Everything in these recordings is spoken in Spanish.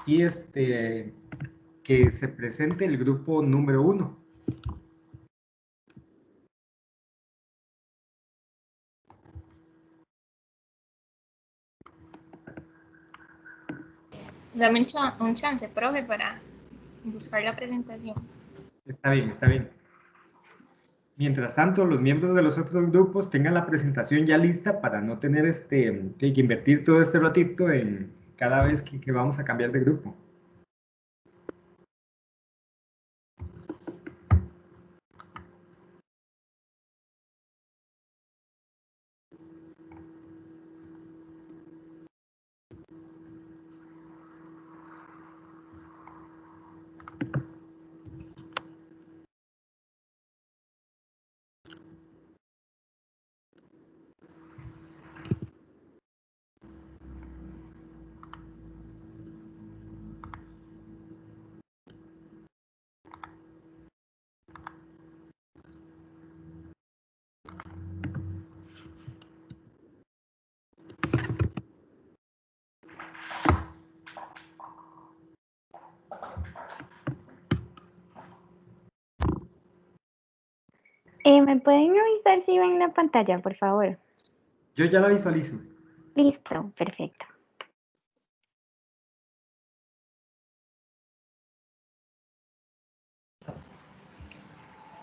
Y que se presente el grupo número 1. Dame un chance, profe, para buscar la presentación. Está bien, está bien. Mientras tanto, los miembros de los otros grupos tengan la presentación ya lista para no tener que invertir todo este ratito en cada vez que vamos a cambiar de grupo. ¿Me pueden avisar si ven la pantalla, por favor? Yo ya la visualizo. Listo, perfecto.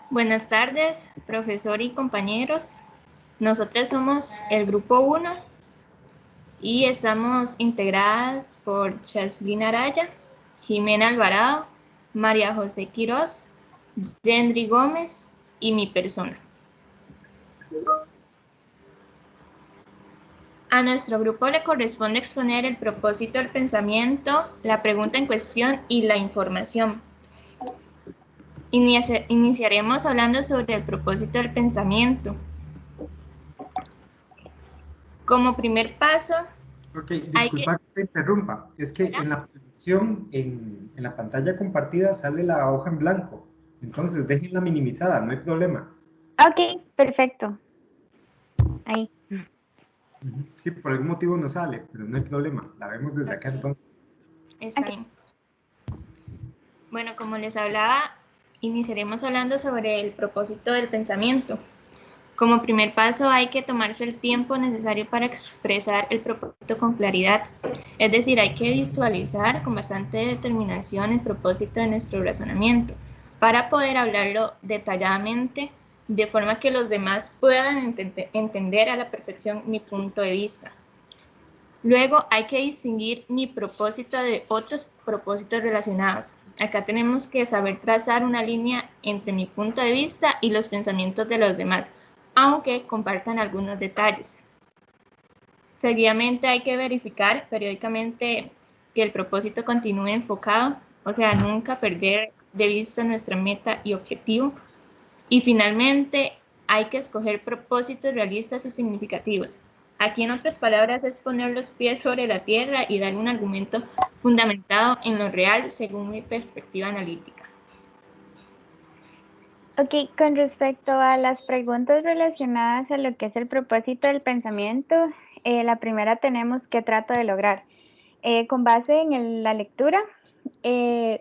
Buenas tardes, profesor y compañeros. Nosotros somos el grupo 1 y estamos integradas por Chaslin Araya, Jimena Alvarado, María José Quiroz, Yendri Gómez y mi persona. A nuestro grupo le corresponde exponer el propósito del pensamiento, la pregunta en cuestión y la información. Iniciaremos hablando sobre el propósito del pensamiento. Como primer paso... Ok, disculpa que te interrumpa. Es que en la presentación, en la pantalla compartida, sale la hoja en blanco. Entonces, déjenla minimizada, no hay problema. Ok, perfecto. Ahí. Sí, por algún motivo no sale, pero no hay problema. La vemos desde acá entonces. Está bien. Bueno, como les hablaba, iniciaremos hablando sobre el propósito del pensamiento. Como primer paso hay que tomarse el tiempo necesario para expresar el propósito con claridad. Es decir, hay que visualizar con bastante determinación el propósito de nuestro razonamiento para poder hablarlo detalladamente de forma que los demás puedan entender a la perfección mi punto de vista. Luego hay que distinguir mi propósito de otros propósitos relacionados. Acá tenemos que saber trazar una línea entre mi punto de vista y los pensamientos de los demás, aunque compartan algunos detalles. Seguidamente hay que verificar periódicamente que el propósito continúe enfocado, o sea, nunca perder de vista nuestra meta y objetivo. Y finalmente hay que escoger propósitos realistas y significativos. Aquí, en otras palabras, es poner los pies sobre la tierra y dar un argumento fundamentado en lo real según mi perspectiva analítica. Ok, con respecto a las preguntas relacionadas a lo que es el propósito del pensamiento, la primera tenemos qué trato de lograr. Con base en la lectura,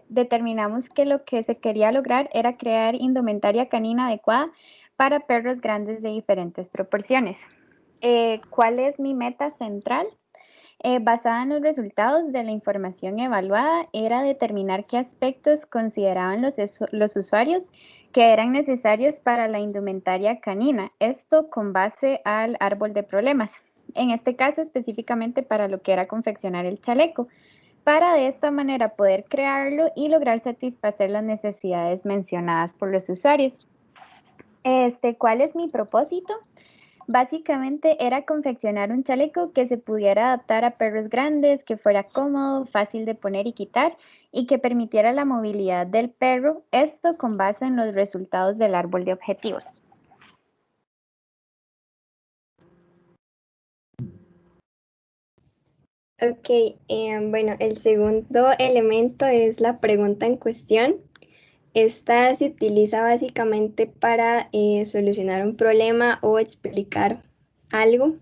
determinamos que lo que se quería lograr era crear indumentaria canina adecuada para perros grandes de diferentes proporciones. ¿Cuál es mi meta central? Basada en los resultados de la información evaluada, era determinar qué aspectos consideraban los usuarios que eran necesarios para la indumentaria canina. Esto con base al árbol de problemas. En este caso, específicamente para lo que era confeccionar el chaleco, para de esta manera poder crearlo y lograr satisfacer las necesidades mencionadas por los usuarios. ¿Cuál es mi propósito? Básicamente era confeccionar un chaleco que se pudiera adaptar a perros grandes, que fuera cómodo, fácil de poner y quitar y que permitiera la movilidad del perro, esto con base en los resultados del árbol de objetivos. Ok, bueno, el segundo elemento es la pregunta en cuestión. Esta se utiliza básicamente para solucionar un problema o explicar algo.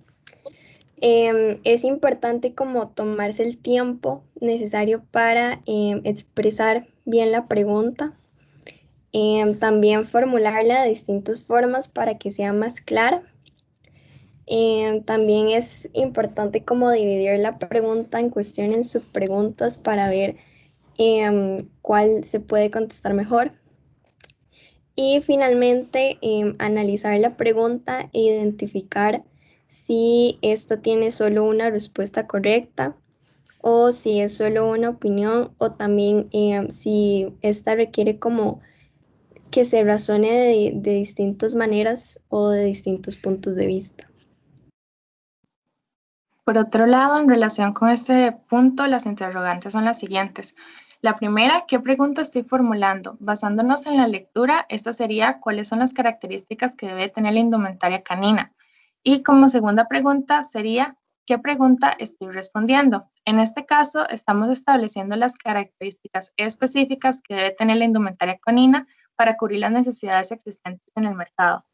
Es importante como tomarse el tiempo necesario para expresar bien la pregunta. También formularla de distintas formas para que sea más clara. También es importante como dividir la pregunta en cuestión en subpreguntas para ver cuál se puede contestar mejor. Y finalmente, analizar la pregunta e identificar si esta tiene solo una respuesta correcta o si es solo una opinión, o también si esta requiere como que se razone de distintas maneras o de distintos puntos de vista. Por otro lado, en relación con este punto, las interrogantes son las siguientes. La primera, ¿qué pregunta estoy formulando? Basándonos en la lectura, esta sería ¿cuáles son las características que debe tener la indumentaria canina? Y como segunda pregunta sería ¿qué pregunta estoy respondiendo? En este caso, estamos estableciendo las características específicas que debe tener la indumentaria canina para cubrir las necesidades existentes en el mercado.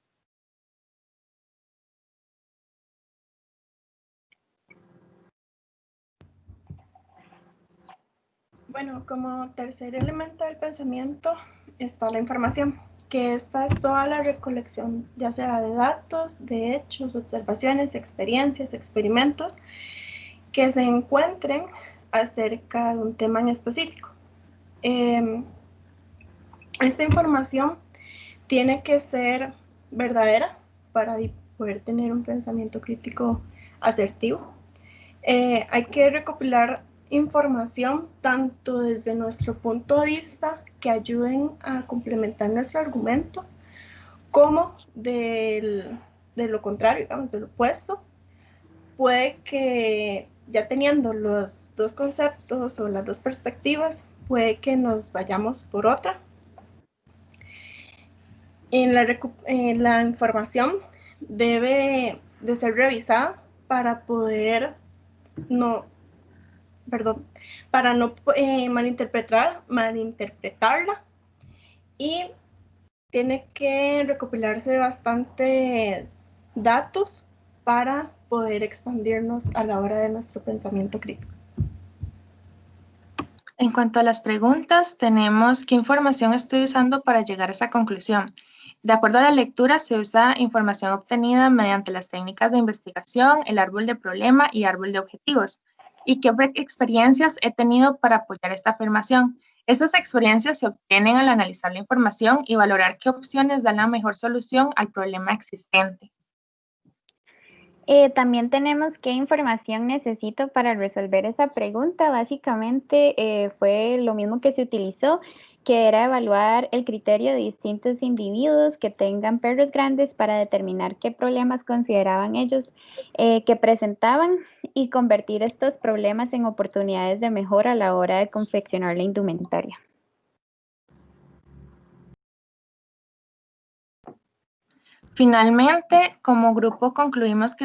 Bueno, como tercer elemento del pensamiento está la información, que esta es toda la recolección, ya sea de datos, de hechos, observaciones, experiencias, experimentos, que se encuentren acerca de un tema en específico. Esta información tiene que ser verdadera para poder tener un pensamiento crítico asertivo. Hay que recopilar información tanto desde nuestro punto de vista que ayuden a complementar nuestro argumento, como de lo contrario, digamos, del opuesto. Puede que ya teniendo los dos conceptos o las dos perspectivas, puede que nos vayamos por otra. La información debe de ser revisada para poder para no malinterpretarla, y tiene que recopilarse bastantes datos para poder expandirnos a la hora de nuestro pensamiento crítico. En cuanto a las preguntas, tenemos ¿qué información estoy usando para llegar a esa conclusión? De acuerdo a la lectura, se usa información obtenida mediante las técnicas de investigación, el árbol de problema y árbol de objetivos. ¿Y qué experiencias he tenido para apoyar esta afirmación? Estas experiencias se obtienen al analizar la información y valorar qué opciones dan la mejor solución al problema existente. También tenemos qué información necesito para resolver esa pregunta. Básicamente fue lo mismo que se utilizó, que era evaluar el criterio de distintos individuos que tengan perros grandes para determinar qué problemas consideraban ellos que presentaban, y convertir estos problemas en oportunidades de mejora a la hora de confeccionar la indumentaria. Finalmente, como grupo concluimos que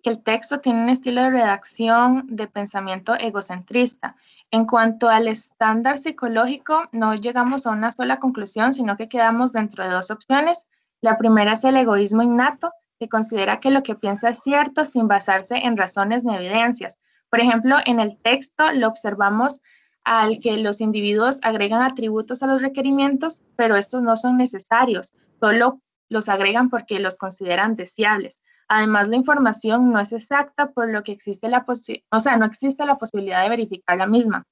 el texto tiene un estilo de redacción de pensamiento egocentrista. En cuanto al estándar psicológico, no llegamos a una sola conclusión, sino que quedamos dentro de dos opciones. La primera es el egoísmo innato, que considera que lo que piensa es cierto sin basarse en razones ni evidencias. Por ejemplo, en el texto lo observamos al que los individuos agregan atributos a los requerimientos, pero estos no son necesarios, solo los agregan porque los consideran deseables. Además, la información no es exacta, por lo que no existe la posibilidad de verificar la misma.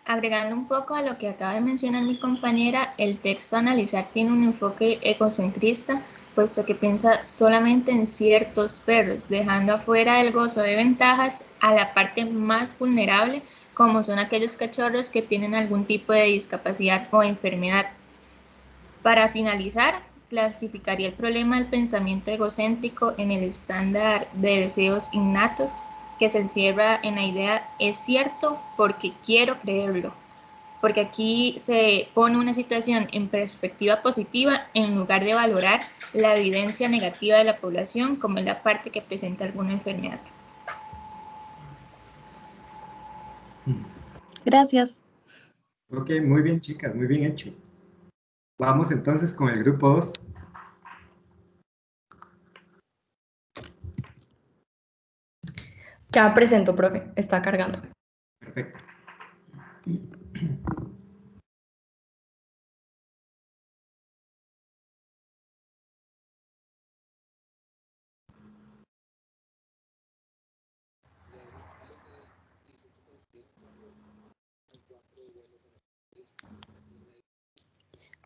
Agregando un poco a lo que acaba de mencionar mi compañera, el texto a analizar tiene un enfoque egocentrista, puesto que piensa solamente en ciertos perros, dejando afuera el gozo de ventajas a la parte más vulnerable, como son aquellos cachorros que tienen algún tipo de discapacidad o enfermedad. Para finalizar, clasificaría el problema del pensamiento egocéntrico en el estándar de deseos innatos, que se encierra en la idea es cierto porque quiero creerlo, porque aquí se pone una situación en perspectiva positiva en lugar de valorar la evidencia negativa de la población como la parte que presenta alguna enfermedad. Gracias. Ok, muy bien, chicas, muy bien hecho. Vamos entonces con el grupo 2. Ya presento, profe. Está cargando. Perfecto.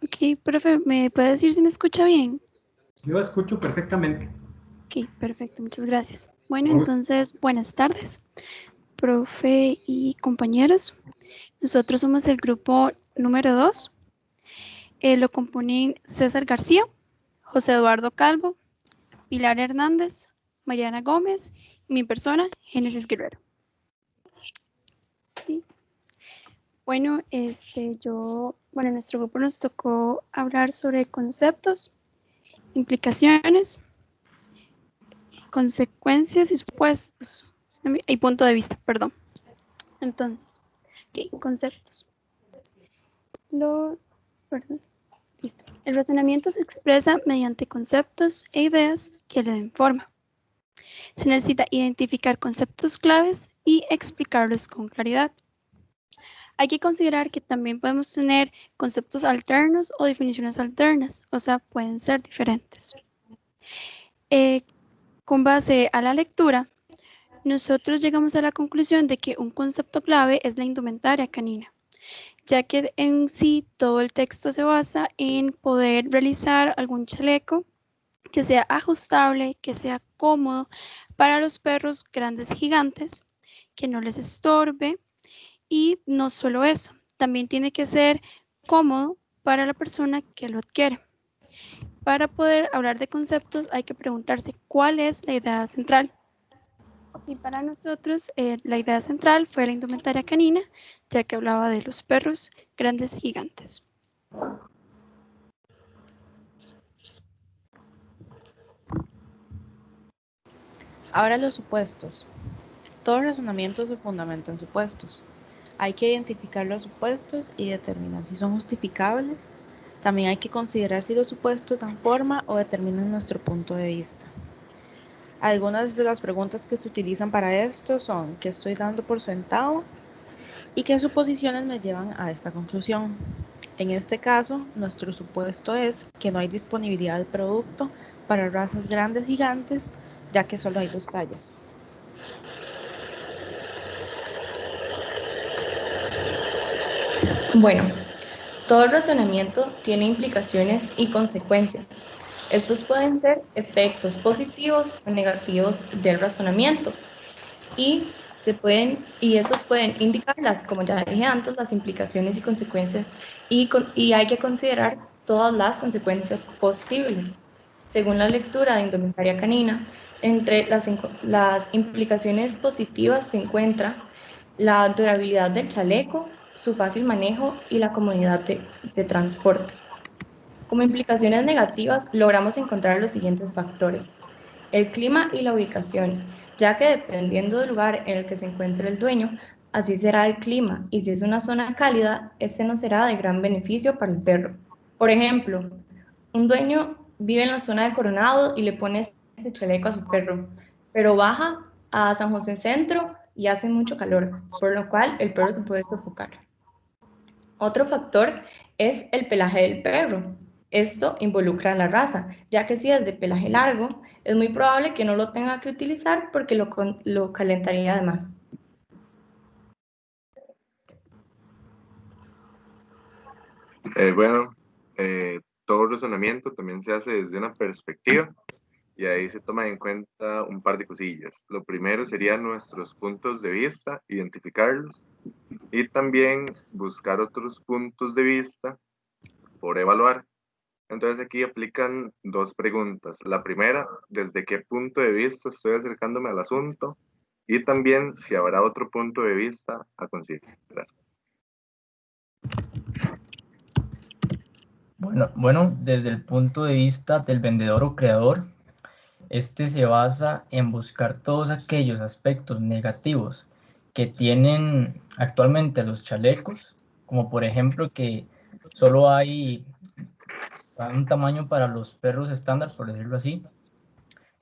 Ok, profe, ¿me puede decir si me escucha bien? Yo escucho perfectamente. Ok, perfecto, muchas gracias. Bueno, Hola. entonces, buenas tardes, profe y compañeros. Nosotros somos el grupo número 2. Lo componen César García, José Eduardo Calvo, Pilar Hernández, Mariana Gómez y mi persona, Génesis Guerrero. Sí. Bueno, en nuestro grupo nos tocó hablar sobre conceptos, implicaciones, consecuencias y supuestos. Y punto de vista, perdón. Entonces, ok, conceptos. Listo. El razonamiento se expresa mediante conceptos e ideas que le den forma. Se necesita identificar conceptos claves y explicarlos con claridad. Hay que considerar que también podemos tener conceptos alternos o definiciones alternas, o sea, pueden ser diferentes. Con base a la lectura, nosotros llegamos a la conclusión de que un concepto clave es la indumentaria canina, ya que en sí todo el texto se basa en poder realizar algún chaleco que sea ajustable, que sea cómodo para los perros grandes y gigantes, que no les estorbe. Y no solo eso, también tiene que ser cómodo para la persona que lo adquiere. Para poder hablar de conceptos hay que preguntarse cuál es la idea central. Y para nosotros la idea central fue la indumentaria canina, ya que hablaba de los perros grandes y gigantes. Ahora los supuestos. Todo razonamiento se fundamenta en supuestos. Hay que identificar los supuestos y determinar si son justificables. También hay que considerar si los supuestos dan forma o determinan nuestro punto de vista. Algunas de las preguntas que se utilizan para esto son: ¿qué estoy dando por sentado? ¿Y qué suposiciones me llevan a esta conclusión? En este caso, nuestro supuesto es que no hay disponibilidad de producto para razas grandes gigantes, ya que solo hay 2 tallas. Bueno, todo razonamiento tiene implicaciones y consecuencias. Estos pueden ser efectos positivos o negativos del razonamiento y estos pueden indicarlas, como ya dije antes, las implicaciones y consecuencias y hay que considerar todas las consecuencias posibles. Según la lectura de Indumentaria Canina, entre las implicaciones positivas se encuentra la durabilidad del chaleco, su fácil manejo y la comodidad de transporte. Como implicaciones negativas, logramos encontrar los siguientes factores: el clima y la ubicación, ya que dependiendo del lugar en el que se encuentre el dueño, así será el clima, y si es una zona cálida, este no será de gran beneficio para el perro. Por ejemplo, un dueño vive en la zona de Coronado y le pone este chaleco a su perro, pero baja a San José Centro y hace mucho calor, por lo cual el perro se puede sofocar. Otro factor es el pelaje del perro. Esto involucra a la raza, ya que si es de pelaje largo, es muy probable que no lo tenga que utilizar porque lo calentaría además. Todo razonamiento también se hace desde una perspectiva y ahí se toma en cuenta un par de cosillas. Lo primero serían nuestros puntos de vista, identificarlos y también buscar otros puntos de vista por evaluar. Entonces aquí aplican 2 preguntas. La primera, ¿desde qué punto de vista estoy acercándome al asunto? Y también si habrá otro punto de vista a considerar. Bueno, desde el punto de vista del vendedor o creador, este se basa en buscar todos aquellos aspectos negativos que tienen actualmente los chalecos, como por ejemplo que solo hay un tamaño para los perros estándar, por decirlo así.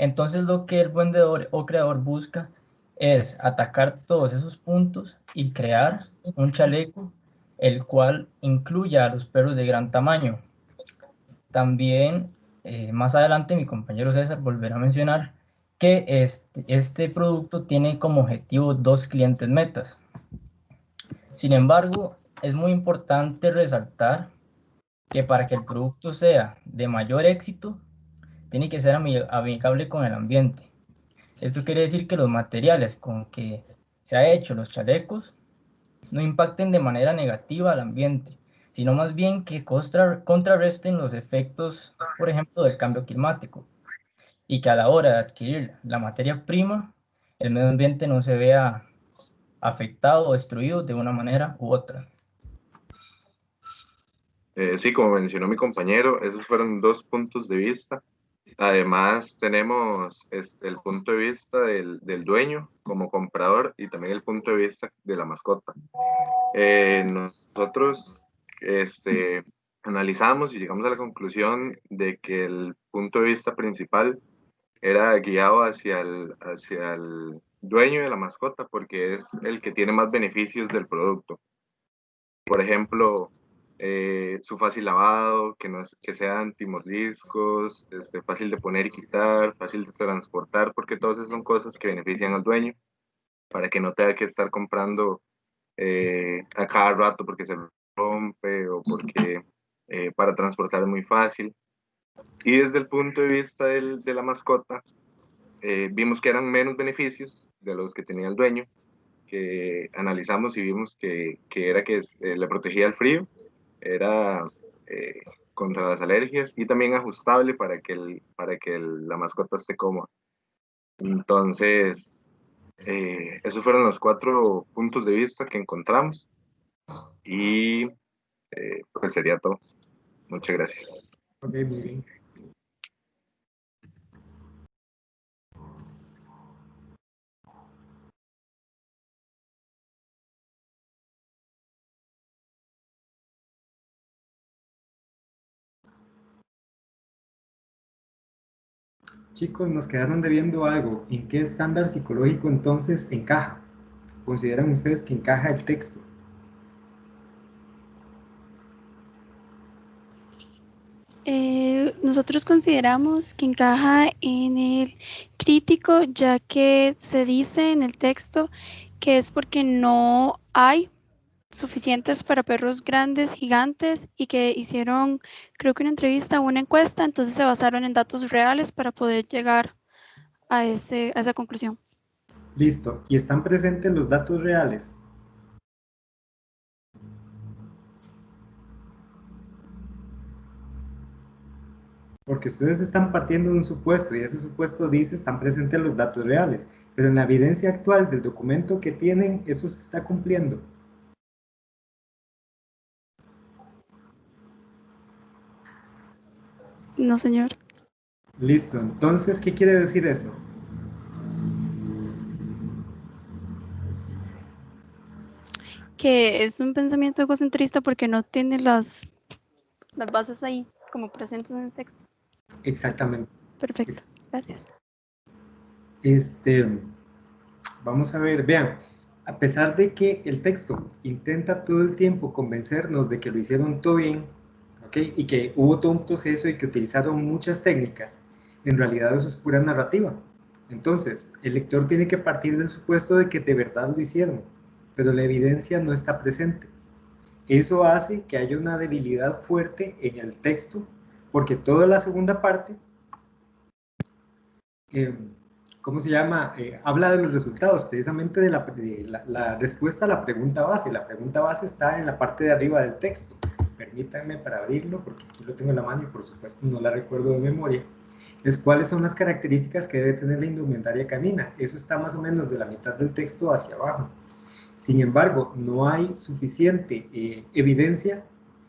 Entonces lo que el vendedor o creador busca es atacar todos esos puntos y crear un chaleco el cual incluya a los perros de gran tamaño. También más adelante mi compañero César volverá a mencionar que este producto tiene como objetivo 2 clientes metas. Sin embargo, es muy importante resaltar que para que el producto sea de mayor éxito, tiene que ser amigable con el ambiente. Esto quiere decir que los materiales con que se ha hecho los chalecos no impacten de manera negativa al ambiente, sino más bien que contrarresten los efectos, por ejemplo, del cambio climático, y que a la hora de adquirir la materia prima, el medio ambiente no se vea afectado o destruido de una manera u otra. Sí, como mencionó mi compañero, esos fueron 2 puntos de vista. Además, tenemos el punto de vista del dueño como comprador y también el punto de vista de la mascota. Nosotros analizamos y llegamos a la conclusión de que el punto de vista principal era guiado hacia el dueño de la mascota porque es el que tiene más beneficios del producto. Por ejemplo, su fácil lavado, que sea antimordiscos, fácil de poner y quitar, fácil de transportar, porque todas esas son cosas que benefician al dueño para que no tenga que estar comprando a cada rato porque se rompe o porque para transportar es muy fácil. Y desde el punto de vista de la mascota, vimos que eran menos beneficios de los que tenía el dueño, que analizamos y vimos que era que le protegía el frío, era contra las alergias y también ajustable para que la mascota esté cómoda. Entonces, esos fueron los 4 puntos de vista que encontramos y pues sería todo. Muchas gracias. Ok, muy bien. Chicos, nos quedaron debiendo algo. ¿En qué estándar psicológico entonces encaja? ¿Consideran ustedes que encaja el texto? Nosotros consideramos que encaja en el crítico, ya que se dice en el texto que es porque no hay suficientes para perros grandes, gigantes, y que hicieron, creo que una entrevista o una encuesta, entonces se basaron en datos reales para poder llegar a esa conclusión. Listo. ¿Y están presentes los datos reales? Porque ustedes están partiendo de un supuesto y ese supuesto dice están presentes los datos reales, pero en la evidencia actual del documento que tienen, eso se está cumpliendo. No, señor. Listo. Entonces, ¿qué quiere decir eso? Que es un pensamiento egocentrista porque no tiene las bases ahí como presentes en el texto. Exactamente. Perfecto, gracias. Vamos a ver, vean, a pesar de que el texto intenta todo el tiempo convencernos de que lo hicieron todo bien, ¿ok? Y que hubo todo un proceso y que utilizaron muchas técnicas, en realidad eso es pura narrativa. Entonces, el lector tiene que partir del supuesto de que de verdad lo hicieron, pero la evidencia no está presente. Eso hace que haya una debilidad fuerte en el texto, porque toda la segunda parte, ¿cómo se llama? Habla de los resultados, precisamente de la respuesta a la pregunta base. La pregunta base está en la parte de arriba del texto. Permítanme para abrirlo, porque aquí lo tengo en la mano y por supuesto no la recuerdo de memoria. Es cuáles son las características que debe tener la indumentaria canina. Eso está más o menos de la mitad del texto hacia abajo. Sin embargo, no hay suficiente evidencia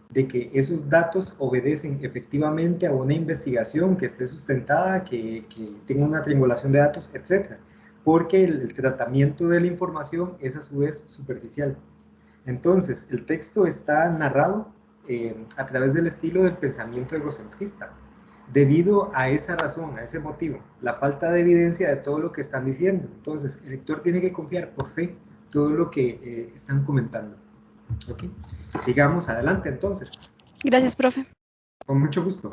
de que esos datos obedecen efectivamente a una investigación que esté sustentada, que tenga una triangulación de datos, etc. Porque el tratamiento de la información es a su vez superficial. Entonces, el texto está narrado a través del estilo del pensamiento egocentrista, debido a esa razón, a ese motivo, la falta de evidencia de todo lo que están diciendo. Entonces, el lector tiene que confiar por fe todo lo que están comentando. ¿Ok? Sigamos adelante entonces. Gracias, profe. Con mucho gusto.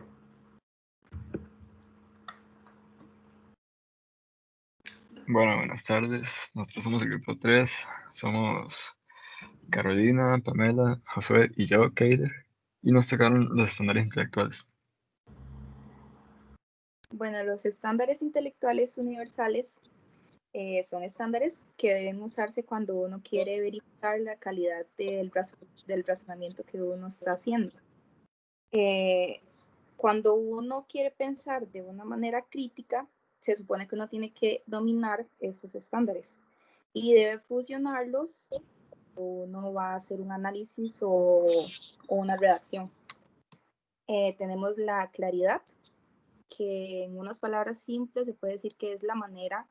Bueno, buenas tardes. Nosotros somos el grupo 3. Somos Carolina, Pamela, Josué y yo, Keiler. Y nos tocaron los estándares intelectuales. Bueno, los estándares intelectuales universales son estándares que deben usarse cuando uno quiere verificar la calidad del razonamiento que uno está haciendo. Cuando uno quiere pensar de una manera crítica, se supone que uno tiene que dominar estos estándares y debe fusionarlos cuando uno va a hacer un análisis o una redacción. Tenemos la claridad, que en unas palabras simples se puede decir que es la manera,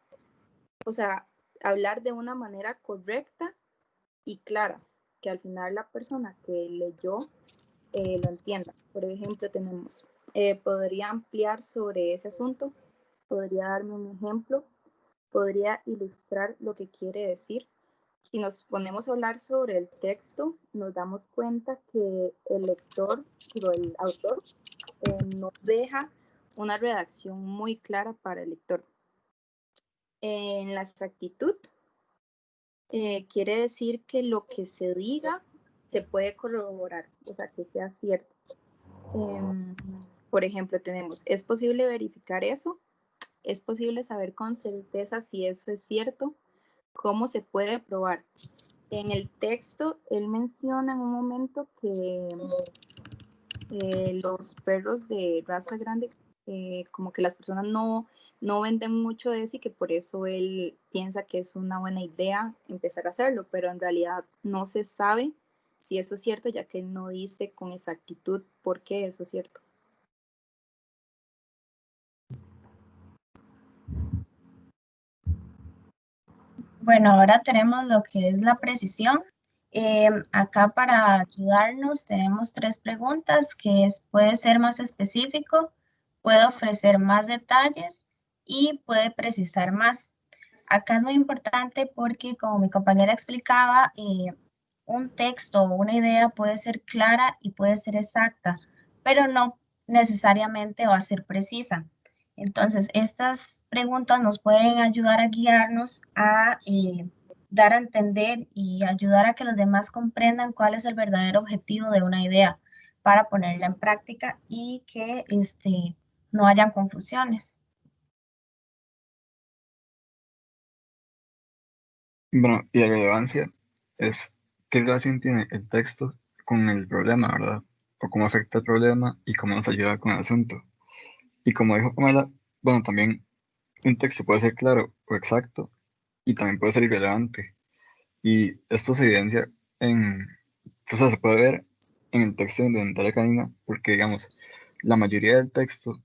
o sea, hablar de una manera correcta y clara, que al final la persona que leyó lo entienda. Por ejemplo, tenemos, podría ampliar sobre ese asunto, podría darme un ejemplo, podría ilustrar lo que quiere decir. Si nos ponemos a hablar sobre el texto, nos damos cuenta que el lector, o el autor, nos deja una redacción muy clara para el lector. En la exactitud, quiere decir que lo que se diga se puede corroborar, o sea, que sea cierto. Por ejemplo, tenemos, ¿es posible verificar eso? ¿Es posible saber con certeza si eso es cierto? ¿Cómo se puede probar? En el texto, él menciona en un momento que los perros de raza grande, como que las personas no venden mucho de eso y que por eso él piensa que es una buena idea empezar a hacerlo, pero en realidad no se sabe si eso es cierto, ya que él no dice con exactitud por qué eso es cierto. Bueno, ahora tenemos lo que es la precisión. Acá para ayudarnos tenemos 3 preguntas, que puede ser más específico, puede ofrecer más detalles y puede precisar más. Acá es muy importante porque, como mi compañera explicaba, un texto o una idea puede ser clara y puede ser exacta, pero no necesariamente va a ser precisa. Entonces, estas preguntas nos pueden ayudar a guiarnos a dar a entender y ayudar a que los demás comprendan cuál es el verdadero objetivo de una idea para ponerla en práctica y que no hayan confusiones. Bueno, y la relevancia es qué relación tiene el texto con el problema, ¿verdad? O cómo afecta el problema y cómo nos ayuda con el asunto. Y como dijo Pamela, bueno, también un texto puede ser claro o exacto y también puede ser irrelevante. Y esto se evidencia o sea, se puede ver en el texto de Indumentaria Canina porque, digamos, la mayoría del texto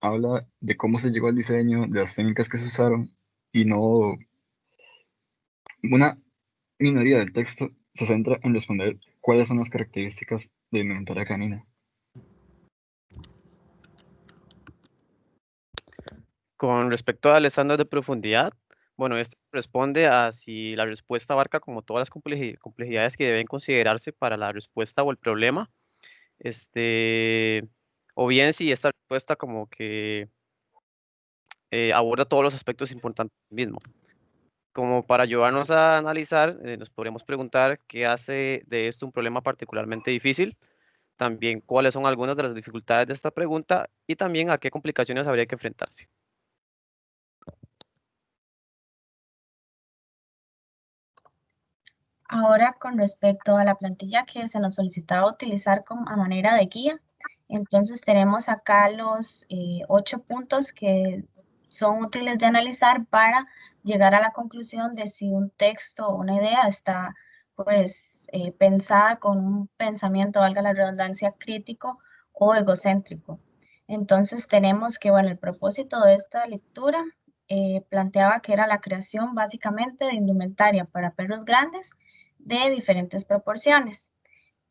habla de cómo se llegó al diseño, de las técnicas que se usaron y no una minoría del texto se centra en responder cuáles son las características de Indumentaria Canina. Con respecto al estándar de profundidad, bueno, este responde a si la respuesta abarca como todas las complejidades que deben considerarse para la respuesta o el problema, o bien si esta respuesta como que aborda todos los aspectos importantes del mismo. Como para ayudarnos a analizar, nos podríamos preguntar qué hace de esto un problema particularmente difícil, también cuáles son algunas de las dificultades de esta pregunta y también a qué complicaciones habría que enfrentarse. Ahora, con respecto a la plantilla que se nos solicitaba utilizar a manera de guía, entonces tenemos acá los 8 puntos que son útiles de analizar para llegar a la conclusión de si un texto o una idea está pues pensada con un pensamiento, valga la redundancia, crítico o egocéntrico. Entonces tenemos que, bueno, el propósito de esta lectura planteaba que era la creación básicamente de indumentaria para perros grandes de diferentes proporciones.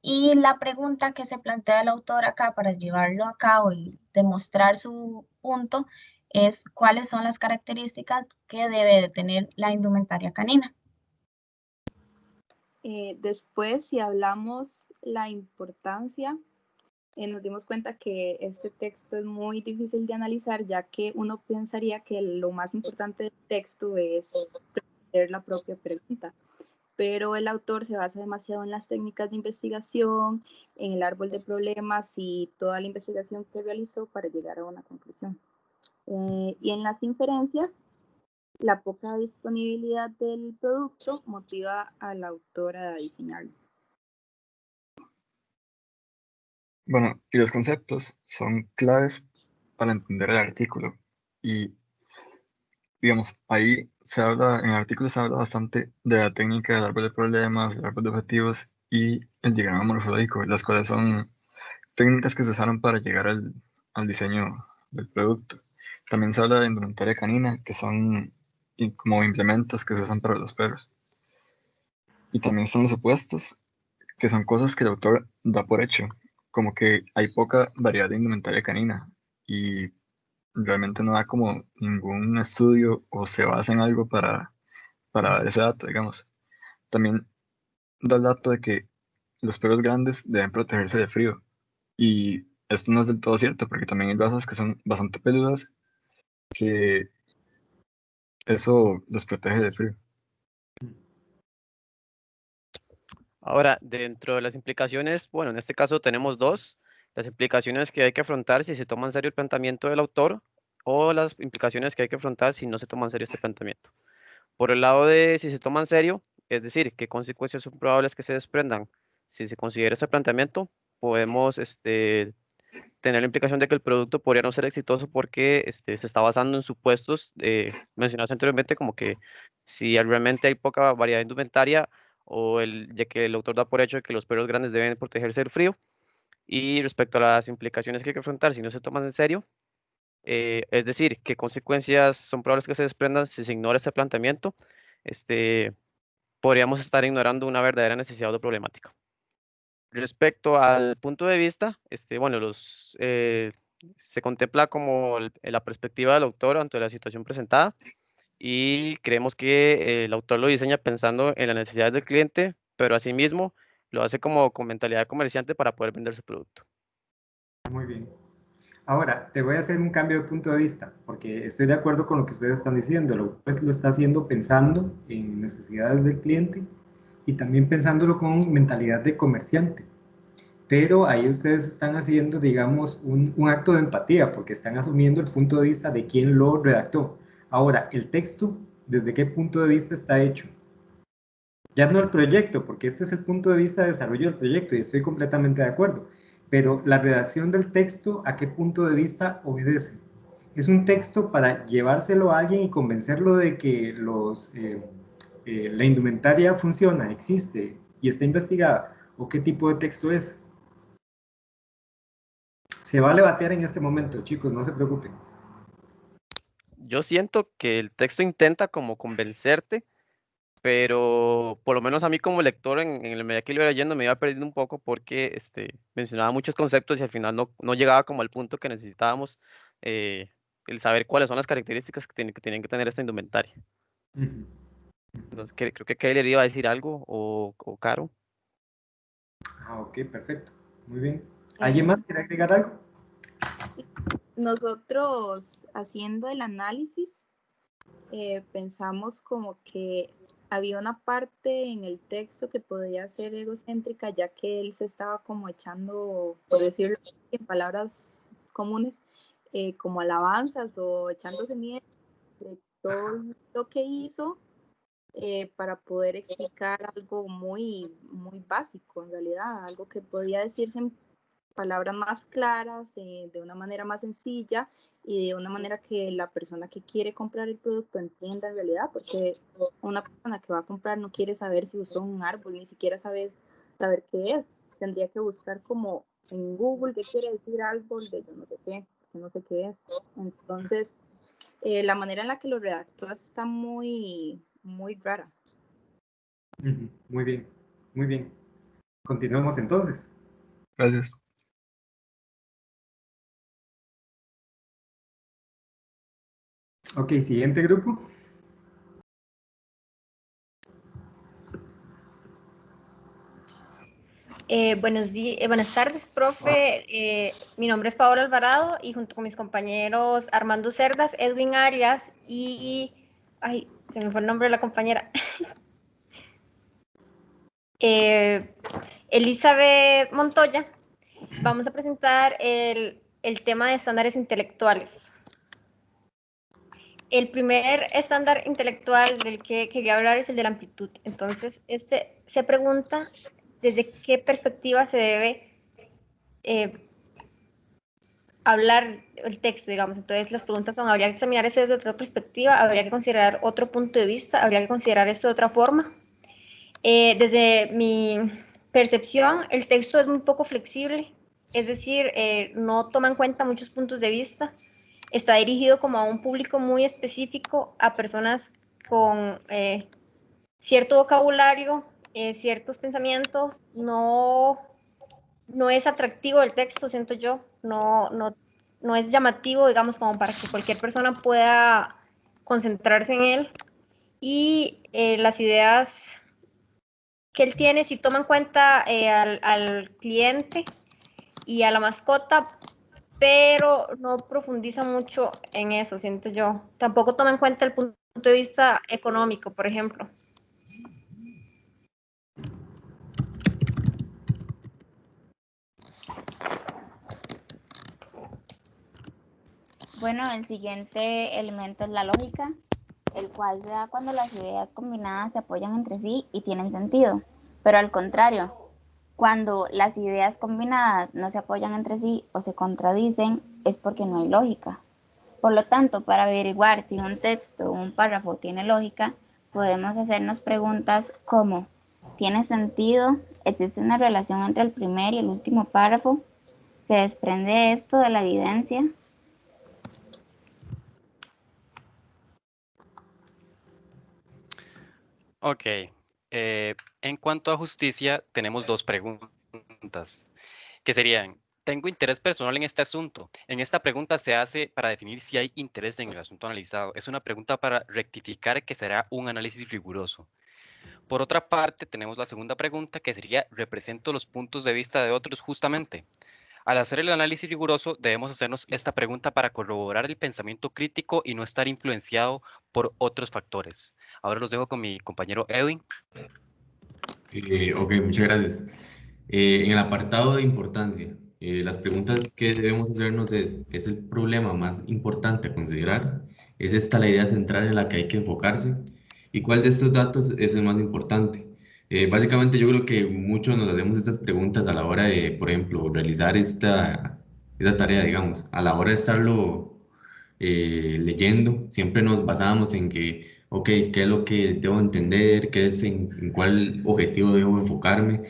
Y la pregunta que se plantea el autor acá para llevarlo a cabo y demostrar su punto es cuáles son las características que debe de tener la indumentaria canina. Después, si hablamos la importancia, nos dimos cuenta que este texto es muy difícil de analizar, ya que uno pensaría que lo más importante del texto es responder la propia pregunta, pero el autor se basa demasiado en las técnicas de investigación, en el árbol de problemas y toda la investigación que realizó para llegar a una conclusión. Y en las inferencias, la poca disponibilidad del producto motiva al autor a diseñarlo. Bueno, y los conceptos son claves para entender el artículo. Y, digamos, ahí se habla, en el artículo se habla bastante de la técnica del árbol de problemas, del árbol de objetivos y el diagrama morfológico, las cuales son técnicas que se usaron para llegar al diseño del producto. También se habla de indumentaria canina, que son como implementos que se usan para los perros. Y también están los opuestos, que son cosas que el autor da por hecho, como que hay poca variedad de indumentaria canina y realmente no da como ningún estudio o se basa en algo para ese dato, digamos. También da el dato de que los perros grandes deben protegerse de frío y esto no es del todo cierto porque también hay razas que son bastante peludas que eso los protege de frío. Ahora, dentro de las implicaciones, bueno, en este caso tenemos dos, las implicaciones que hay que afrontar si se toma en serio el planteamiento del autor o las implicaciones que hay que afrontar si no se toma en serio este planteamiento. Por el lado de si se toma en serio, es decir, qué consecuencias son probables que se desprendan si se considera este planteamiento, podemos tener la implicación de que el producto podría no ser exitoso porque se está basando en supuestos mencionados anteriormente, como que si realmente hay poca variedad de indumentaria o ya que el autor da por hecho de que los perros grandes deben protegerse del frío. Y respecto a las implicaciones que hay que afrontar si no se toman en serio, es decir, qué consecuencias son probables que se desprendan si se ignora este planteamiento, podríamos estar ignorando una verdadera necesidad o problemática. Respecto al punto de vista, bueno, se contempla como la perspectiva del autor ante la situación presentada y creemos que el autor lo diseña pensando en las necesidades del cliente, pero asimismo lo hace como con mentalidad de comerciante para poder vender su producto. Muy bien. Ahora, te voy a hacer un cambio de punto de vista, porque estoy de acuerdo con lo que ustedes están diciendo. Pues lo está haciendo pensando en necesidades del cliente y también pensándolo con mentalidad de comerciante. Pero ahí ustedes están haciendo, digamos, un acto de empatía, porque están asumiendo el punto de vista de quien lo redactó. Ahora, el texto, ¿desde qué punto de vista está hecho? Ya no el proyecto, porque este es el punto de vista de desarrollo del proyecto y estoy completamente de acuerdo. Pero la redacción del texto, ¿a qué punto de vista obedece? ¿Es un texto para llevárselo a alguien y convencerlo de que la indumentaria funciona, existe y está investigada? ¿O qué tipo de texto es? Se vale batear en este momento, chicos, no se preocupen. Yo siento que el texto intenta como convencerte, pero por lo menos a mí como lector, en la medida que lo iba leyendo, me iba perdiendo un poco porque mencionaba muchos conceptos y al final no llegaba como al punto que necesitábamos, el saber cuáles son las características que tienen que tener esta indumentaria. Entonces, creo que Kyler iba a decir algo, o Caro. Ah, ok, perfecto. Muy bien. ¿Alguien más quiere agregar algo? Nosotros, haciendo el análisis, pensamos como que había una parte en el texto que podía ser egocéntrica, ya que él se estaba como echando, por decirlo en palabras comunes, como alabanzas o echándose miedo de todo lo que hizo para poder explicar algo muy, muy básico en realidad, algo que podía decirse en palabras más claras, de una manera más sencilla y de una manera que la persona que quiere comprar el producto entienda en realidad, porque una persona que va a comprar no quiere saber si usó un árbol, ni siquiera saber qué es. Tendría que buscar como en Google qué quiere decir árbol de yo no sé qué, que no sé qué es. Entonces, la manera en la que lo redactó está muy, muy rara. Muy bien, muy bien. Continuemos entonces. Gracias. Ok, siguiente grupo. Buenas tardes, profe. Mi nombre es Paola Alvarado y junto con mis compañeros Armando Cerdas, Edwin Arias y... Ay, se me fue el nombre de la compañera. Elizabeth Montoya. Vamos a presentar el tema de estándares intelectuales. El primer estándar intelectual del que quería hablar es el de la amplitud. Entonces, se pregunta desde qué perspectiva se debe hablar el texto, digamos. Entonces, las preguntas son, ¿habría que examinar esto desde otra perspectiva? ¿Habría que considerar otro punto de vista? ¿Habría que considerar esto de otra forma? Desde mi percepción, el texto es muy poco flexible, es decir, no toma en cuenta muchos puntos de vista. Está dirigido como a un público muy específico, a personas con cierto vocabulario, ciertos pensamientos. No es atractivo el texto, siento yo. No es llamativo, digamos, como para que cualquier persona pueda concentrarse en él. Y las ideas que él tiene, si toma en cuenta al cliente y a la mascota, pero no profundiza mucho en eso, siento yo. Tampoco toma en cuenta el punto de vista económico, por ejemplo. Bueno, el siguiente elemento es la lógica, el cual se da cuando las ideas combinadas se apoyan entre sí y tienen sentido. Pero al contrario, cuando las ideas combinadas no se apoyan entre sí o se contradicen, es porque no hay lógica. Por lo tanto, para averiguar si un texto o un párrafo tiene lógica, podemos hacernos preguntas como, ¿tiene sentido? ¿Existe una relación entre el primer y el último párrafo? ¿Se desprende esto de la evidencia? Ok. En cuanto a justicia, tenemos dos preguntas, que serían, ¿tengo interés personal en este asunto? En esta pregunta se hace para definir si hay interés en el asunto analizado. Es una pregunta para rectificar que será un análisis riguroso. Por otra parte, tenemos la segunda pregunta, que sería, ¿represento los puntos de vista de otros justamente? Al hacer el análisis riguroso, debemos hacernos esta pregunta para corroborar el pensamiento crítico y no estar influenciado por otros factores. Ahora los dejo con mi compañero Edwin. Ok, muchas gracias. En el apartado de importancia, las preguntas que debemos hacernos ¿es el problema más importante a considerar? ¿Es esta la idea central en la que hay que enfocarse? ¿Y cuál de estos datos es el más importante? Básicamente yo creo que muchos nos hacemos estas preguntas a la hora de, por ejemplo, realizar esta tarea, digamos, a la hora de estarlo leyendo, siempre nos basábamos en que, ok, ¿qué es lo que debo entender? ¿Qué es en cuál objetivo debo enfocarme?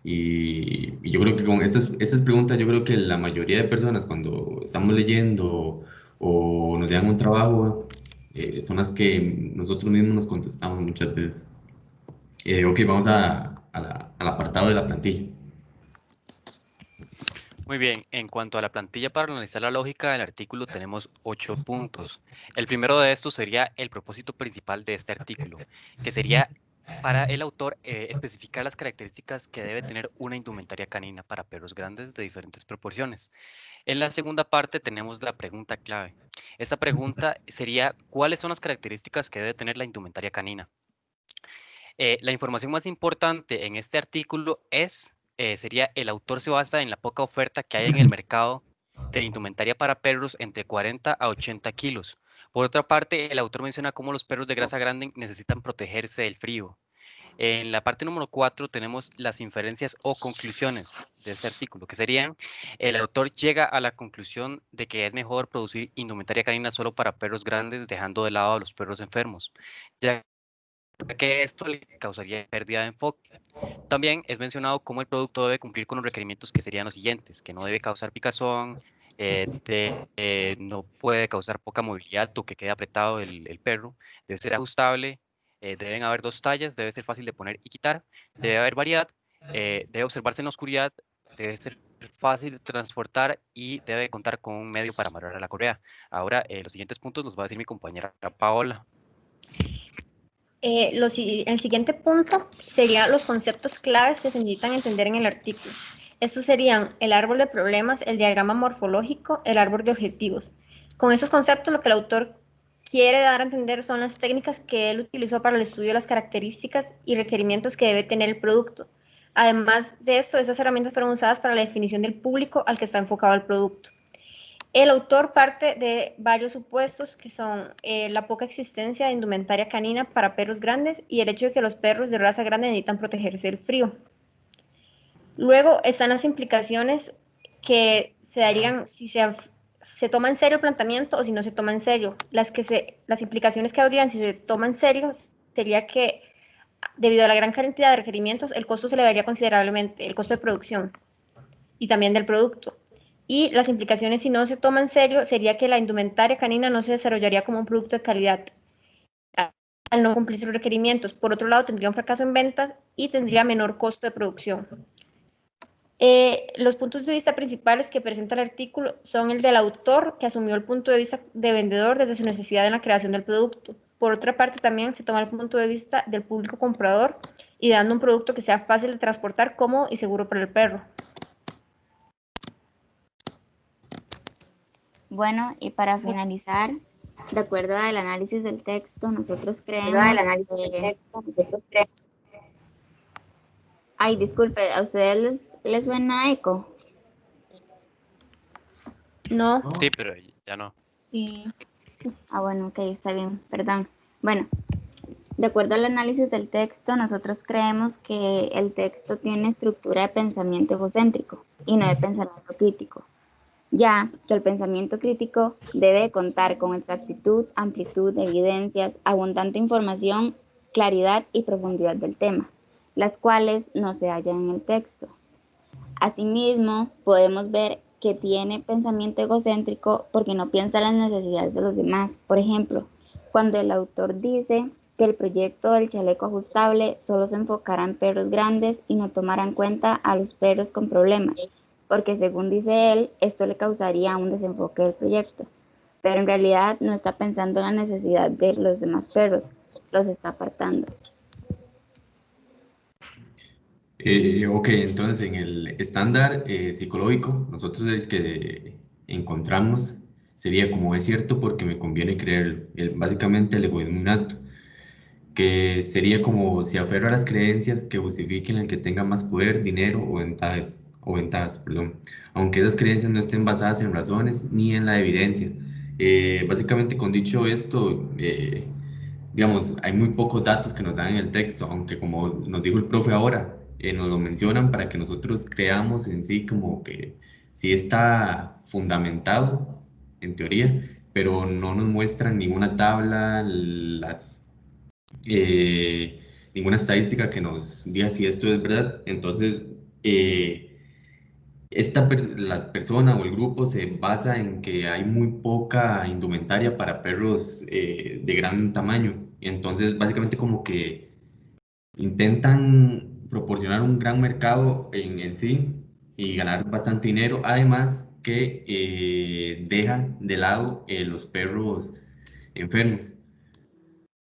Y yo creo que con estas preguntas, yo creo que la mayoría de personas cuando estamos leyendo o nos dan un trabajo, son las que nosotros mismos nos contestamos muchas veces. Ok, vamos al apartado de la plantilla. Muy bien, en cuanto a la plantilla para analizar la lógica del artículo tenemos 8 puntos. El primero de estos sería el propósito principal de este artículo, que sería para el autor especificar las características que debe tener una indumentaria canina para perros grandes de diferentes proporciones. En la segunda parte tenemos la pregunta clave. Esta pregunta sería, ¿cuáles son las características que debe tener la indumentaria canina? La información más importante en este artículo sería el autor se basa en la poca oferta que hay en el mercado de indumentaria para perros entre 40 a 80 kilos. Por otra parte, el autor menciona cómo los perros de grasa grande necesitan protegerse del frío. En la parte número 4 tenemos las inferencias o conclusiones de este artículo, que serían, el autor llega a la conclusión de que es mejor producir indumentaria canina solo para perros grandes, dejando de lado a los perros enfermos, ya que esto le causaría pérdida de enfoque. También es mencionado cómo el producto debe cumplir con los requerimientos que serían los siguientes, que no debe causar picazón, no puede causar poca movilidad o que quede apretado el perro, debe ser ajustable, deben haber 2 tallas, debe ser fácil de poner y quitar, debe haber variedad, debe observarse en la oscuridad, debe ser fácil de transportar y debe contar con un medio para amarrar la correa. Ahora, los siguientes puntos los va a decir mi compañera Paola. El siguiente punto sería los conceptos claves que se necesitan entender en el artículo. Estos serían el árbol de problemas, el diagrama morfológico, el árbol de objetivos. Con esos conceptos lo que el autor quiere dar a entender son las técnicas que él utilizó para el estudio de las características y requerimientos que debe tener el producto. Además de esto, esas herramientas fueron usadas para la definición del público al que está enfocado el producto. El autor parte de varios supuestos que son la poca existencia de indumentaria canina para perros grandes y el hecho de que los perros de raza grande necesitan protegerse del frío. Luego están las implicaciones que se darían si se toma en serio el planteamiento o si no se toma en serio. Las implicaciones que habrían si se toma en serio sería que debido a la gran cantidad de requerimientos, el costo se elevaría considerablemente, el costo de producción y también del producto. Y las implicaciones si no se toma en serio sería que la indumentaria canina no se desarrollaría como un producto de calidad al no cumplir sus requerimientos. Por otro lado, tendría un fracaso en ventas y tendría menor costo de producción. Los puntos de vista principales que presenta el artículo son el del autor, que asumió el punto de vista de vendedor desde su necesidad en la creación del producto. Por otra parte, también se toma el punto de vista del público comprador y dando un producto que sea fácil de transportar, cómodo y seguro para el perro. Bueno, y para finalizar, de acuerdo al análisis del texto, nosotros creemos Ay, disculpe, ¿a ustedes les suena eco? No. Sí, pero ya no. Sí. Ah, bueno, ok, está bien, perdón. Bueno, de acuerdo al análisis del texto, nosotros creemos que el texto tiene estructura de pensamiento egocéntrico y no de pensamiento crítico, ya que el pensamiento crítico debe contar con exactitud, amplitud, evidencias, abundante información, claridad y profundidad del tema, las cuales no se hallan en el texto. Asimismo, podemos ver que tiene pensamiento egocéntrico porque no piensa en las necesidades de los demás. Por ejemplo, cuando el autor dice que el proyecto del chaleco ajustable solo se enfocará en perros grandes y no tomará en cuenta a los perros con problemas, porque según dice él, esto le causaría un desenfoque del proyecto. Pero en realidad no está pensando en la necesidad de los demás perros, los está apartando. Ok, entonces en el estándar psicológico, nosotros el que encontramos sería como es cierto porque me conviene creerlo, básicamente el egoísmo innato, que sería como se aferra a las creencias que justifiquen el que tenga más poder, dinero o ventajas, perdón, aunque esas creencias no estén basadas en razones ni en la evidencia. Básicamente con dicho esto, digamos, hay muy pocos datos que nos dan en el texto, aunque como nos dijo el profe ahora, nos lo mencionan para que nosotros creamos en sí como que sí está fundamentado en teoría, pero no nos muestran ninguna tabla, eh, ninguna estadística que nos diga si esto es verdad. Entonces, las personas o el grupo se basa en que hay muy poca indumentaria para perros de gran tamaño. Entonces, básicamente como que intentan proporcionar un gran mercado en sí y ganar bastante dinero. Además que dejan de lado los perros enfermos.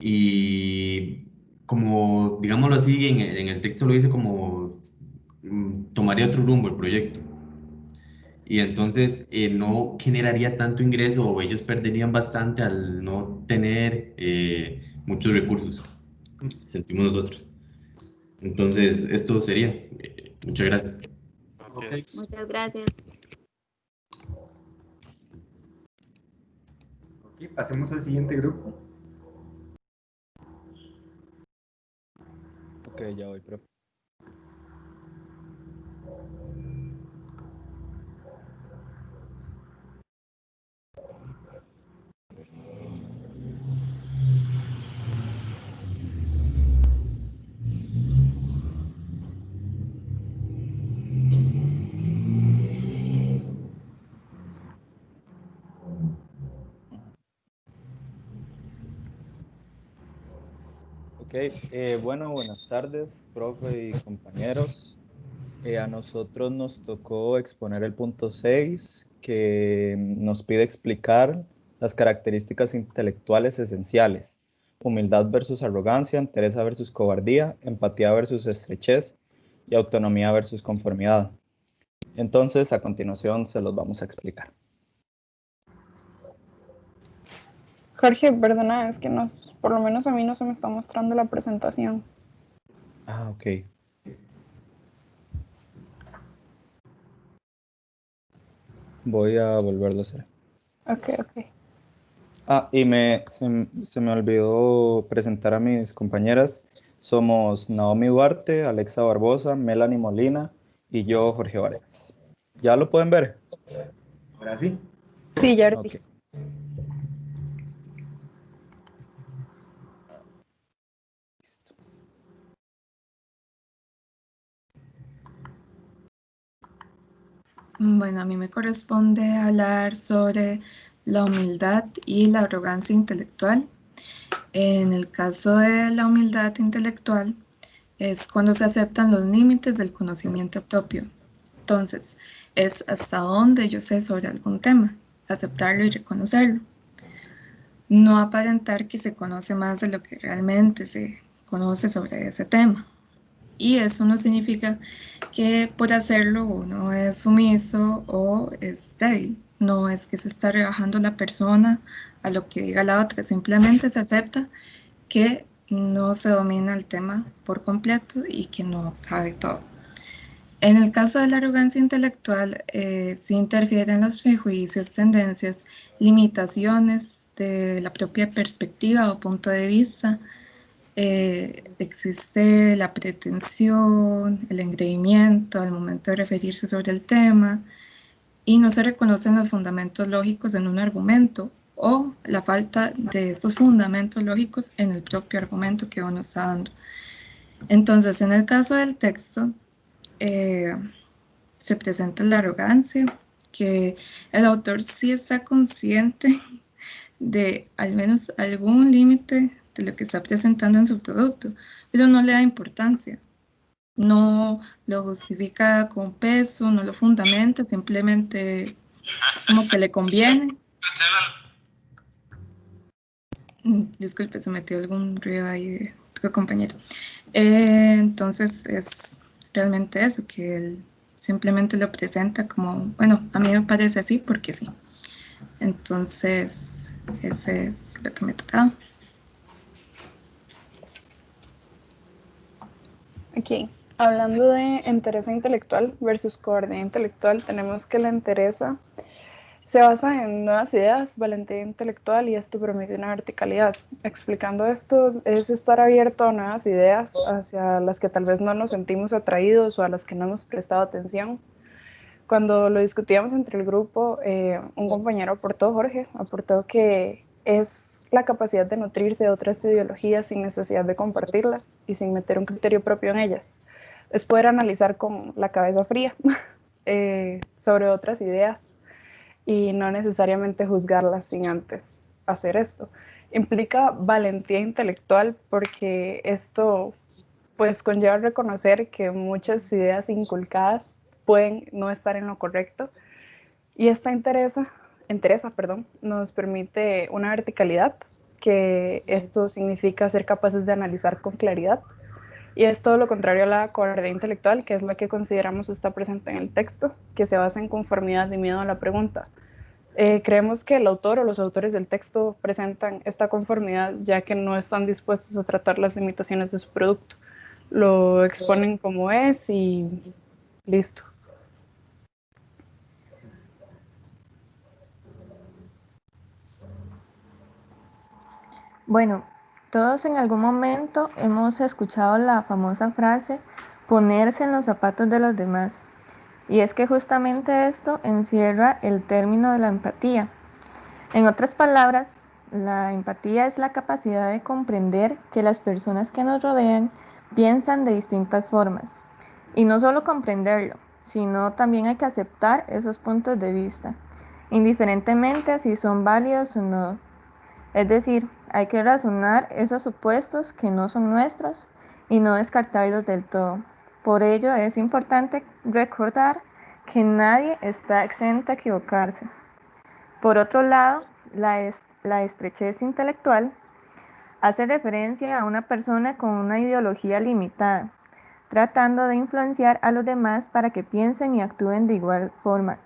Y como, digámoslo así, en el texto lo dice como tomaría otro rumbo el proyecto y entonces no generaría tanto ingreso o ellos perderían bastante al no tener muchos recursos, sentimos nosotros. Entonces, esto sería. Muchas gracias. Okay. Muchas gracias. Ok, pasemos al siguiente grupo. Ok, ya voy, profe. Ok, bueno, buenas tardes, profe y compañeros. A nosotros nos tocó exponer el punto 6, que nos pide explicar las características intelectuales esenciales: humildad versus arrogancia, entereza versus cobardía, empatía versus estrechez y autonomía versus conformidad. Entonces, a continuación se los vamos a explicar. Jorge, perdona, es que por lo menos a mí no se me está mostrando la presentación. Ah, ok. Voy a volverlo a hacer. Ok. Ah, y se me olvidó presentar a mis compañeras. Somos Naomi Duarte, Alexa Barbosa, Melanie Molina y yo, Jorge Vargas. ¿Ya lo pueden ver? Ahora sí. Sí, ya ahora sí. Listo. Bueno, a mí me corresponde hablar sobre la humildad y la arrogancia intelectual. En el caso de la humildad intelectual, es cuando se aceptan los límites del conocimiento propio. Entonces, es hasta dónde yo sé sobre algún tema, aceptarlo y reconocerlo. No aparentar que se conoce más de lo que realmente se conoce sobre ese tema. Y eso no significa que por hacerlo uno es sumiso o es débil. No es que se está rebajando la persona a lo que diga la otra, simplemente se acepta que no se domina el tema por completo y que no sabe todo. En el caso de la arrogancia intelectual, sí interfieren los prejuicios, tendencias, limitaciones de la propia perspectiva o punto de vista. Existe la pretensión, el engreimiento al momento de referirse sobre el tema y no se reconocen los fundamentos lógicos en un argumento o la falta de estos fundamentos lógicos en el propio argumento que uno está dando. Entonces, en el caso del texto, se presenta la arrogancia, que el autor sí está consciente de al menos algún límite de lo que está presentando en su producto, pero no le da importancia, no lo justifica con peso, no lo fundamenta, simplemente es como que le conviene. Disculpe, se metió algún ruido ahí de otro compañero. Entonces es realmente eso, que él simplemente lo presenta como, bueno, a mí me parece así porque sí. Entonces, ese es lo que me tocaba. Ok, hablando de entereza intelectual versus cobardía intelectual, tenemos que la entereza se basa en nuevas ideas, valentía intelectual y esto permite una verticalidad. Explicando esto, es estar abierto a nuevas ideas hacia las que tal vez no nos sentimos atraídos o a las que no hemos prestado atención. Cuando lo discutíamos entre el grupo, un compañero aportó que es la capacidad de nutrirse de otras ideologías sin necesidad de compartirlas y sin meter un criterio propio en ellas. Es poder analizar con la cabeza fría sobre otras ideas y no necesariamente juzgarlas sin antes hacer esto. Implica valentía intelectual porque esto pues conlleva reconocer que muchas ideas inculcadas pueden no estar en lo correcto y esta entereza, nos permite una verticalidad, que esto significa ser capaces de analizar con claridad y es todo lo contrario a la cobardía intelectual, que es la que consideramos está presente en el texto, que se basa en conformidad y miedo a la pregunta. Creemos que el autor o los autores del texto presentan esta conformidad ya que no están dispuestos a tratar las limitaciones de su producto. Lo exponen como es y listo. Bueno, todos en algún momento hemos escuchado la famosa frase ponerse en los zapatos de los demás. Y es que justamente esto encierra el término de la empatía. En otras palabras, la empatía es la capacidad de comprender que las personas que nos rodean piensan de distintas formas. Y no solo comprenderlo, sino también hay que aceptar esos puntos de vista, indiferentemente si son válidos o no. Es decir, hay que razonar esos supuestos que no son nuestros y no descartarlos del todo. Por ello es importante recordar que nadie está exento a equivocarse. Por otro lado, la estrechez intelectual hace referencia a una persona con una ideología limitada, tratando de influenciar a los demás para que piensen y actúen de igual forma.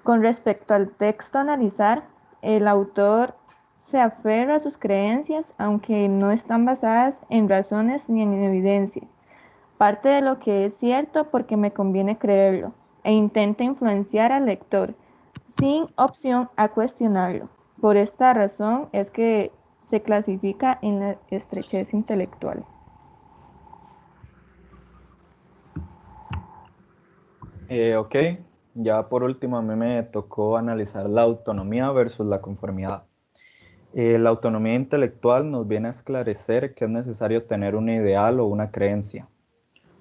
Con respecto al texto a analizar, el autor se aferra a sus creencias, aunque no están basadas en razones ni en evidencia. Parte de lo que es cierto porque me conviene creerlo, e intenta influenciar al lector, sin opción a cuestionarlo. Por esta razón es que se clasifica en la estrechez intelectual. Ok, ya por último a mí me tocó analizar la autonomía versus la conformidad. La autonomía intelectual nos viene a esclarecer que es necesario tener un ideal o una creencia,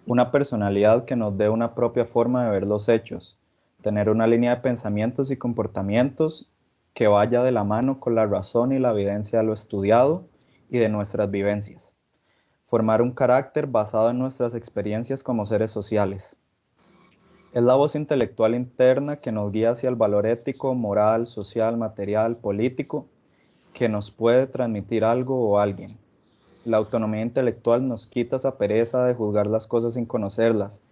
una personalidad que nos dé una propia forma de ver los hechos, tener una línea de pensamientos y comportamientos que vaya de la mano con la razón y la evidencia de lo estudiado y de nuestras vivencias, formar un carácter basado en nuestras experiencias como seres sociales. Es la voz intelectual interna que nos guía hacia el valor ético, moral, social, material, político, que nos puede transmitir algo o alguien. La autonomía intelectual nos quita esa pereza de juzgar las cosas sin conocerlas,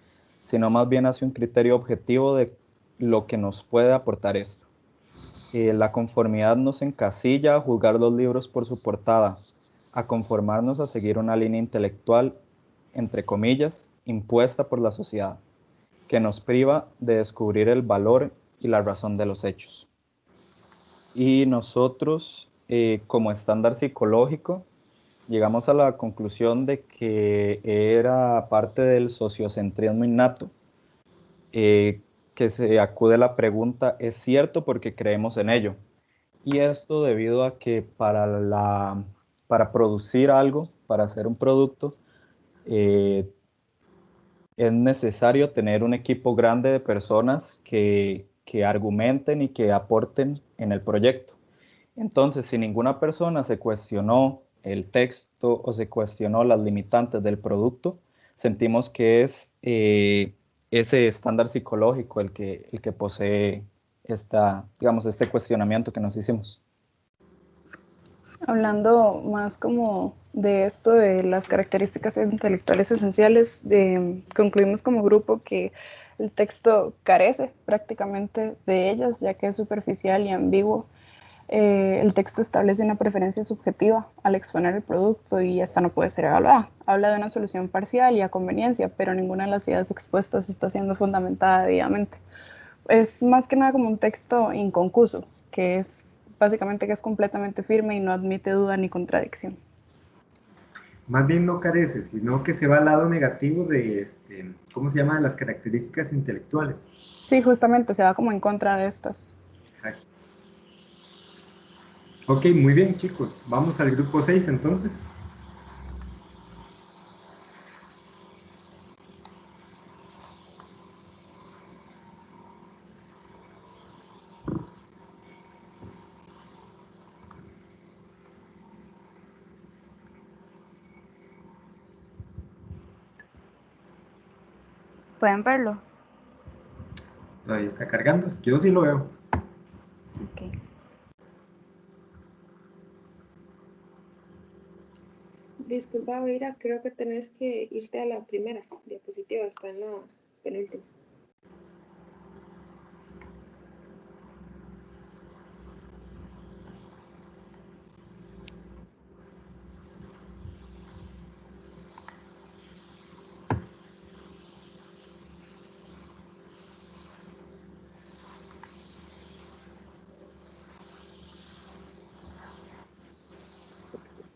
sino más bien hace un criterio objetivo de lo que nos puede aportar esto. La conformidad nos encasilla a juzgar los libros por su portada, a conformarnos a seguir una línea intelectual, entre comillas, impuesta por la sociedad, que nos priva de descubrir el valor y la razón de los hechos. Y nosotros, como estándar psicológico, llegamos a la conclusión de que era parte del sociocentrismo innato, que se acude a la pregunta, ¿es cierto porque creemos en ello? Y esto debido a que para producir algo, para hacer un producto, es necesario tener un equipo grande de personas que argumenten y que aporten en el proyecto. Entonces, si ninguna persona se cuestionó el texto o se cuestionó las limitantes del producto, sentimos que es ese estándar psicológico el que posee este cuestionamiento que nos hicimos. Hablando más como de esto de las características intelectuales esenciales, concluimos como grupo que el texto carece prácticamente de ellas, ya que es superficial y ambiguo. El texto establece una preferencia subjetiva al exponer el producto y esta no puede ser evaluada. Habla de una solución parcial y a conveniencia, pero ninguna de las ideas expuestas está siendo fundamentada debidamente. Es más que nada como un texto inconcluso, que es básicamente que es completamente firme y no admite duda ni contradicción. Más bien no carece, sino que se va al lado negativo de, ¿cómo se llama?, de las características intelectuales. Sí, justamente, se va como en contra de estas. Exacto. Ok, muy bien, chicos. Vamos al grupo 6, entonces. ¿Pueden verlo? Todavía está cargando. Yo sí lo veo. Ok. Disculpa, Veira, creo que tenés que irte a la primera diapositiva, está en la penúltima.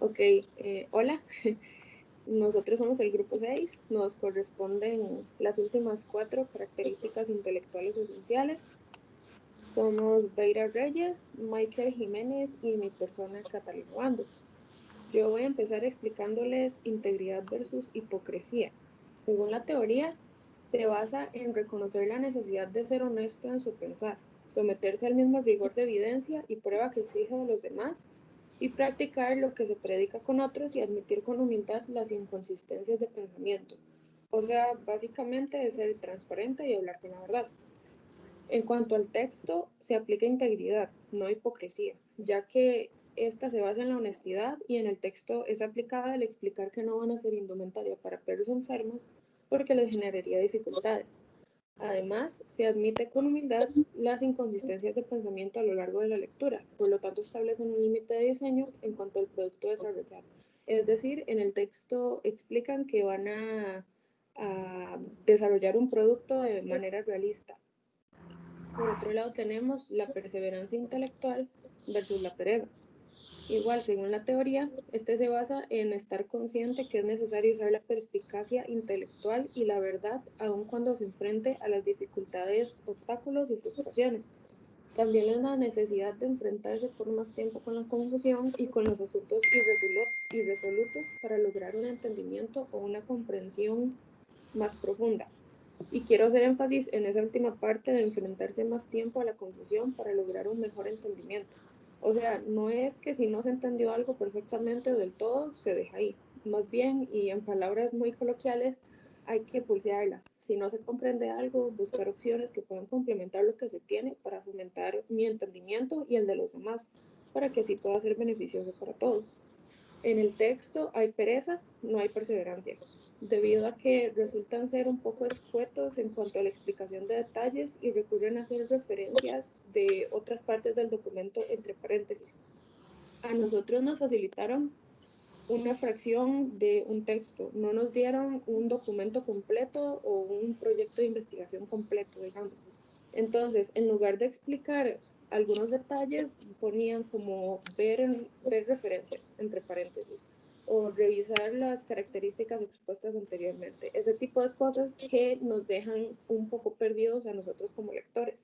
Ok, hola. Nosotros somos el grupo 6, nos corresponden las últimas 4 características intelectuales esenciales. Somos Beira Reyes, Michael Jiménez y mi persona Catalina Bando. Yo voy a empezar explicándoles integridad versus hipocresía. Según la teoría, se basa en reconocer la necesidad de ser honesto en su pensar, someterse al mismo rigor de evidencia y prueba que exige de los demás, y practicar lo que se predica con otros y admitir con humildad las inconsistencias de pensamiento. O sea, básicamente es ser transparente y hablar con la verdad. En cuanto al texto, se aplica integridad, no hipocresía, ya que esta se basa en la honestidad y en el texto es aplicada al explicar que no van a ser indumentaria para perros enfermos porque les generaría dificultades. Además, se admite con humildad las inconsistencias de pensamiento a lo largo de la lectura, por lo tanto establecen un límite de diseño en cuanto al producto desarrollado. Es decir, en el texto explican que van a desarrollar un producto de manera realista. Por otro lado tenemos la perseverancia intelectual versus la pereza. Igual, según la teoría, este se basa en estar consciente que es necesario usar la perspicacia intelectual y la verdad aun cuando se enfrente a las dificultades, obstáculos y frustraciones. También es la necesidad de enfrentarse por más tiempo con la confusión y con los asuntos irresolutos para lograr un entendimiento o una comprensión más profunda. Y quiero hacer énfasis en esa última parte de enfrentarse más tiempo a la confusión para lograr un mejor entendimiento. O sea, no es que si no se entendió algo perfectamente o del todo, se deja ahí. Más bien, y en palabras muy coloquiales, hay que pulsearla. Si no se comprende algo, buscar opciones que puedan complementar lo que se tiene para fomentar mi entendimiento y el de los demás, para que así pueda ser beneficioso para todos. En el texto hay pereza, no hay perseverancia, debido a que resultan ser un poco escuetos en cuanto a la explicación de detalles y recurren a hacer referencias de otras partes del documento entre paréntesis. A nosotros nos facilitaron una fracción de un texto, no nos dieron un documento completo o un proyecto de investigación completo, digamos. Entonces, en lugar de explicar algunos detalles, ponían como ver referencias, entre paréntesis, o revisar las características expuestas anteriormente. Ese tipo de cosas que nos dejan un poco perdidos a nosotros como lectores.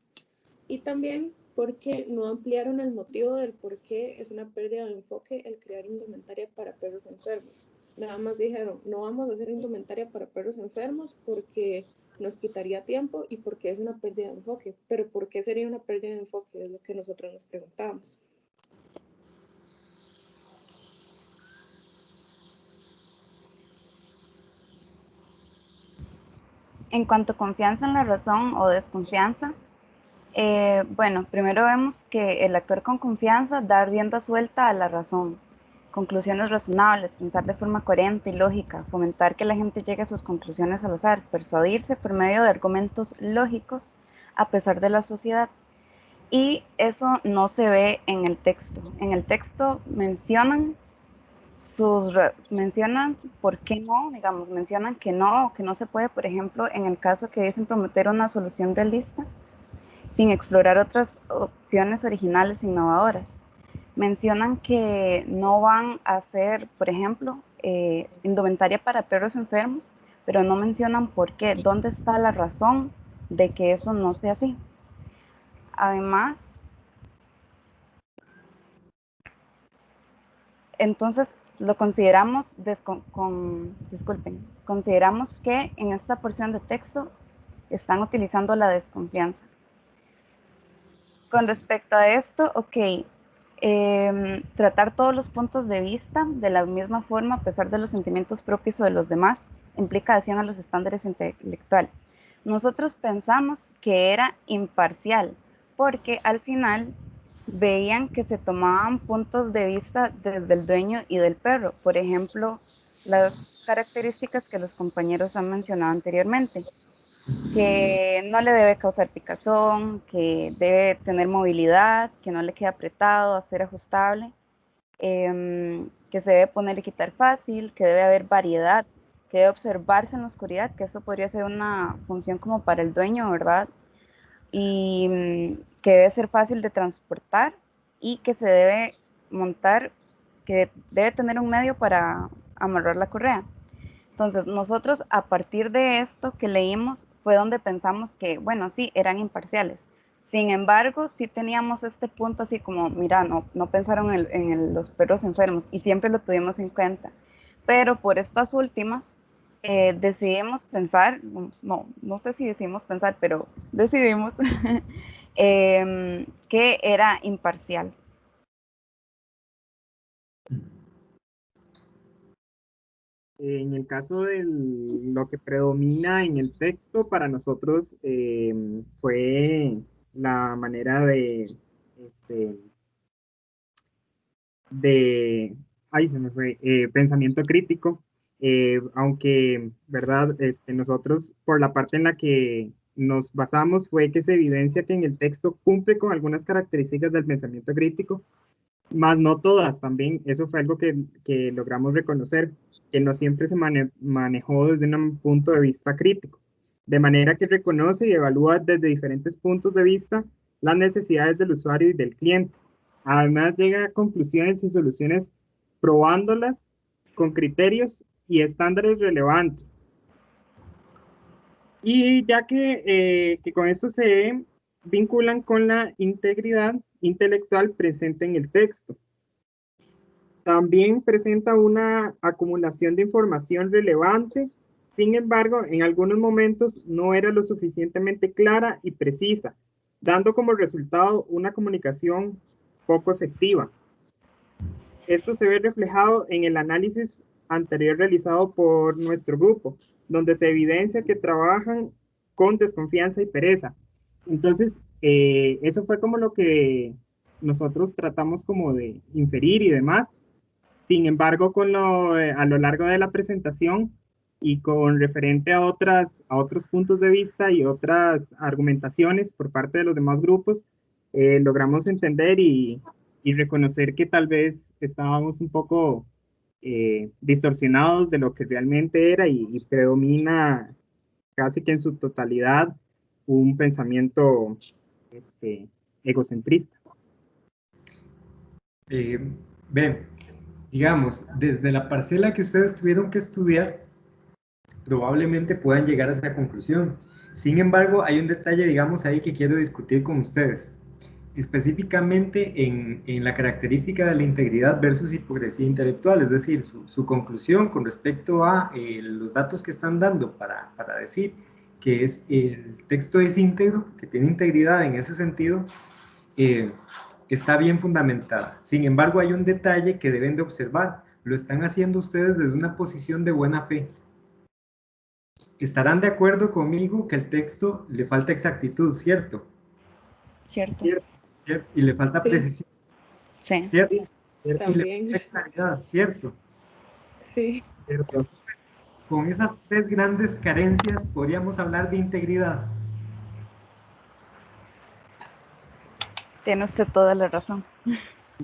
Y también porque no ampliaron el motivo del por qué es una pérdida de enfoque el crear indumentaria para perros enfermos. Nada más dijeron, no vamos a hacer indumentaria para perros enfermos porque nos quitaría tiempo y porque es una pérdida de enfoque. Pero ¿por qué sería una pérdida de enfoque? Es lo que nosotros nos preguntamos. En cuanto a confianza en la razón o desconfianza, bueno, primero vemos que el actuar con confianza da rienda suelta a la razón, conclusiones razonables, pensar de forma coherente y lógica, fomentar que la gente llegue a sus conclusiones al azar, persuadirse por medio de argumentos lógicos a pesar de la sociedad. Y eso no se ve en el texto. En el texto mencionan por qué no, digamos, mencionan que no se puede, por ejemplo, en el caso que dicen prometer una solución realista, sin explorar otras opciones originales e innovadoras. Mencionan que no van a hacer, por ejemplo, indumentaria para perros enfermos, pero no mencionan por qué, dónde está la razón de que eso no sea así. Además, entonces lo consideramos, consideramos que en esta porción de texto están utilizando la desconfianza. Con respecto a esto, tratar todos los puntos de vista de la misma forma a pesar de los sentimientos propios o de los demás implica adhesión a los estándares intelectuales. Nosotros pensamos que era imparcial porque al final veían que se tomaban puntos de vista desde el dueño y del perro, por ejemplo, las características que los compañeros han mencionado anteriormente, que no le debe causar picazón, que debe tener movilidad, que no le quede apretado, ser ajustable, que se debe poner y quitar fácil, que debe haber variedad, que debe observarse en la oscuridad, que eso podría ser una función como para el dueño, ¿verdad? Y que debe ser fácil de transportar y que se debe montar, que debe tener un medio para amarrar la correa. Entonces, nosotros a partir de esto que leímos fue donde pensamos que, bueno, sí, eran imparciales. Sin embargo, sí teníamos este punto así como, mira, no pensaron en los perros enfermos y siempre lo tuvimos en cuenta. Pero por estas últimas, decidimos pensar, no sé si decidimos pensar, pero decidimos que era imparcial. En el caso de lo que predomina en el texto, para nosotros fue la manera ay, se me fue, pensamiento crítico, aunque, ¿verdad? Nosotros, por la parte en la que nos basamos, fue que se evidencia que en el texto cumple con algunas características del pensamiento crítico, más no todas también. Eso fue algo que logramos reconocer, que no siempre se manejó desde un punto de vista crítico, de manera que reconoce y evalúa desde diferentes puntos de vista las necesidades del usuario y del cliente. Además, llega a conclusiones y soluciones probándolas con criterios y estándares relevantes. Y ya que con esto se vinculan con la integridad intelectual presente en el texto. También presenta una acumulación de información relevante, sin embargo, en algunos momentos no era lo suficientemente clara y precisa, dando como resultado una comunicación poco efectiva. Esto se ve reflejado en el análisis anterior realizado por nuestro grupo, donde se evidencia que trabajan con desconfianza y pereza. Entonces, eso fue como lo que nosotros tratamos como de inferir y demás. Sin embargo, a lo largo de la presentación y con referente a otros puntos de vista y otras argumentaciones por parte de los demás grupos, logramos entender y reconocer que tal vez estábamos un poco distorsionados de lo que realmente era y predomina casi que en su totalidad un pensamiento egocentrista. Ven, digamos, desde la parcela que ustedes tuvieron que estudiar, probablemente puedan llegar a esa conclusión. Sin embargo, hay un detalle, digamos, ahí que quiero discutir con ustedes. Específicamente en la característica de la integridad versus hipocresía intelectual, es decir, su conclusión con respecto a los datos que están dando para decir que el texto es íntegro, que tiene integridad en ese sentido, está bien fundamentada. Sin embargo, hay un detalle que deben de observar. Lo están haciendo ustedes desde una posición de buena fe. Estarán de acuerdo conmigo que el texto le falta exactitud, ¿cierto? Cierto. ¿Cierto? Y le falta precisión. Sí. ¿Cierto? Sí, ¿Cierto? Y le falta claridad, ¿cierto? Sí. ¿Cierto? Entonces, con esas tres grandes carencias podríamos hablar de integridad. Tiene usted toda la razón.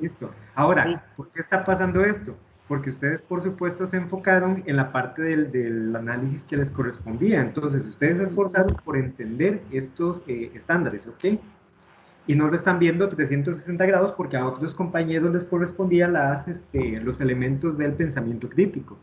Listo. Ahora, ¿por qué está pasando esto? Porque ustedes, por supuesto, se enfocaron en la parte del análisis que les correspondía. Entonces, ustedes se esforzaron por entender estos estándares, ¿ok? Y no lo están viendo 360 grados porque a otros compañeros les correspondía los elementos del pensamiento crítico.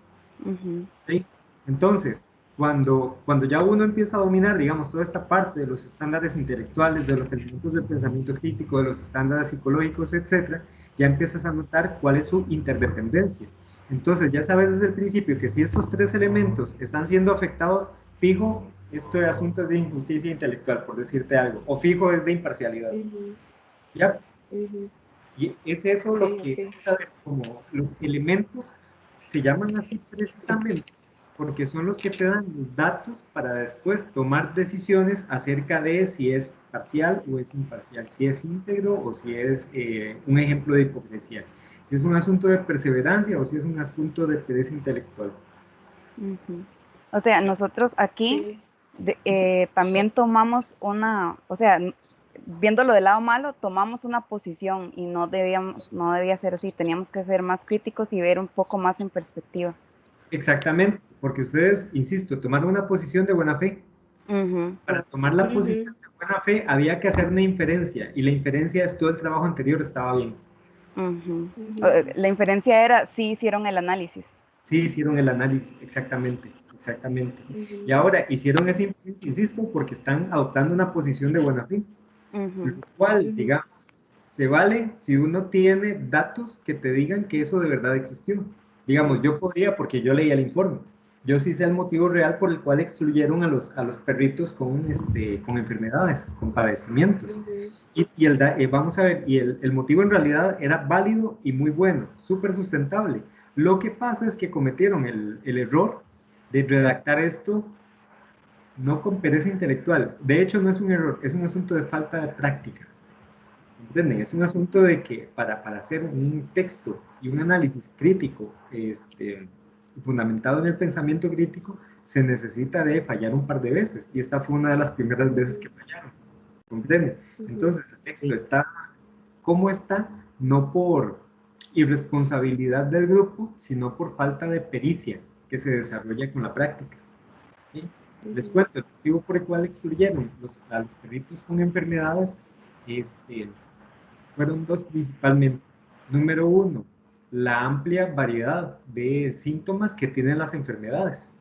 ¿Sí? Entonces, cuando ya uno empieza a dominar, digamos, toda esta parte de los estándares intelectuales, de los elementos del pensamiento crítico, de los estándares psicológicos, etcétera, ya empiezas a notar cuál es su interdependencia. Entonces, ya sabes desde el principio que si estos tres elementos están siendo afectados, fijo, esto de asuntos de injusticia intelectual, por decirte algo, o fijo es de imparcialidad. ¿Ya? Y es eso lo que vamos a ver, como los elementos se llaman así precisamente porque son los que te dan los datos para después tomar decisiones acerca de si es parcial o es imparcial, si es íntegro o si es un ejemplo de hipocresía, si es un asunto de perseverancia o si es un asunto de pereza intelectual. O sea, nosotros aquí también tomamos o sea, viéndolo del lado malo, tomamos una posición y no debía ser así, teníamos que ser más críticos y ver un poco más en perspectiva. Exactamente, porque ustedes, insisto, tomaron una posición de buena fe. Para tomar la posición de buena fe había que hacer una inferencia, y la inferencia es todo el trabajo anterior estaba bien. La inferencia era, sí hicieron el análisis. Sí hicieron el análisis, exactamente. Y ahora hicieron esa inferencia, insisto, porque están adoptando una posición de buena fe. Lo cual, digamos, se vale si uno tiene datos que te digan que eso de verdad existió. Digamos, yo podría, porque yo leí el informe, yo sí sé el motivo real por el cual excluyeron a los perritos con enfermedades, con padecimientos. Vamos a ver, y el motivo en realidad era válido y muy bueno, súper sustentable. Lo que pasa es que cometieron el error de redactar esto no con pereza intelectual. De hecho, no es un error, es un asunto de falta de práctica. ¿Entienden? Es un asunto de que para hacer un texto y un análisis crítico fundamentado en el pensamiento crítico, se necesita de fallar un par de veces. Y esta fue una de las primeras veces que fallaron. ¿Comprenden? Entonces, el texto está como está, no por irresponsabilidad del grupo, sino por falta de pericia que se desarrolla con la práctica. ¿Sí? Les cuento, el motivo por el cual excluyeron a los perritos con enfermedades fueron dos principalmente. Número uno, la amplia variedad de síntomas que tienen las enfermedades.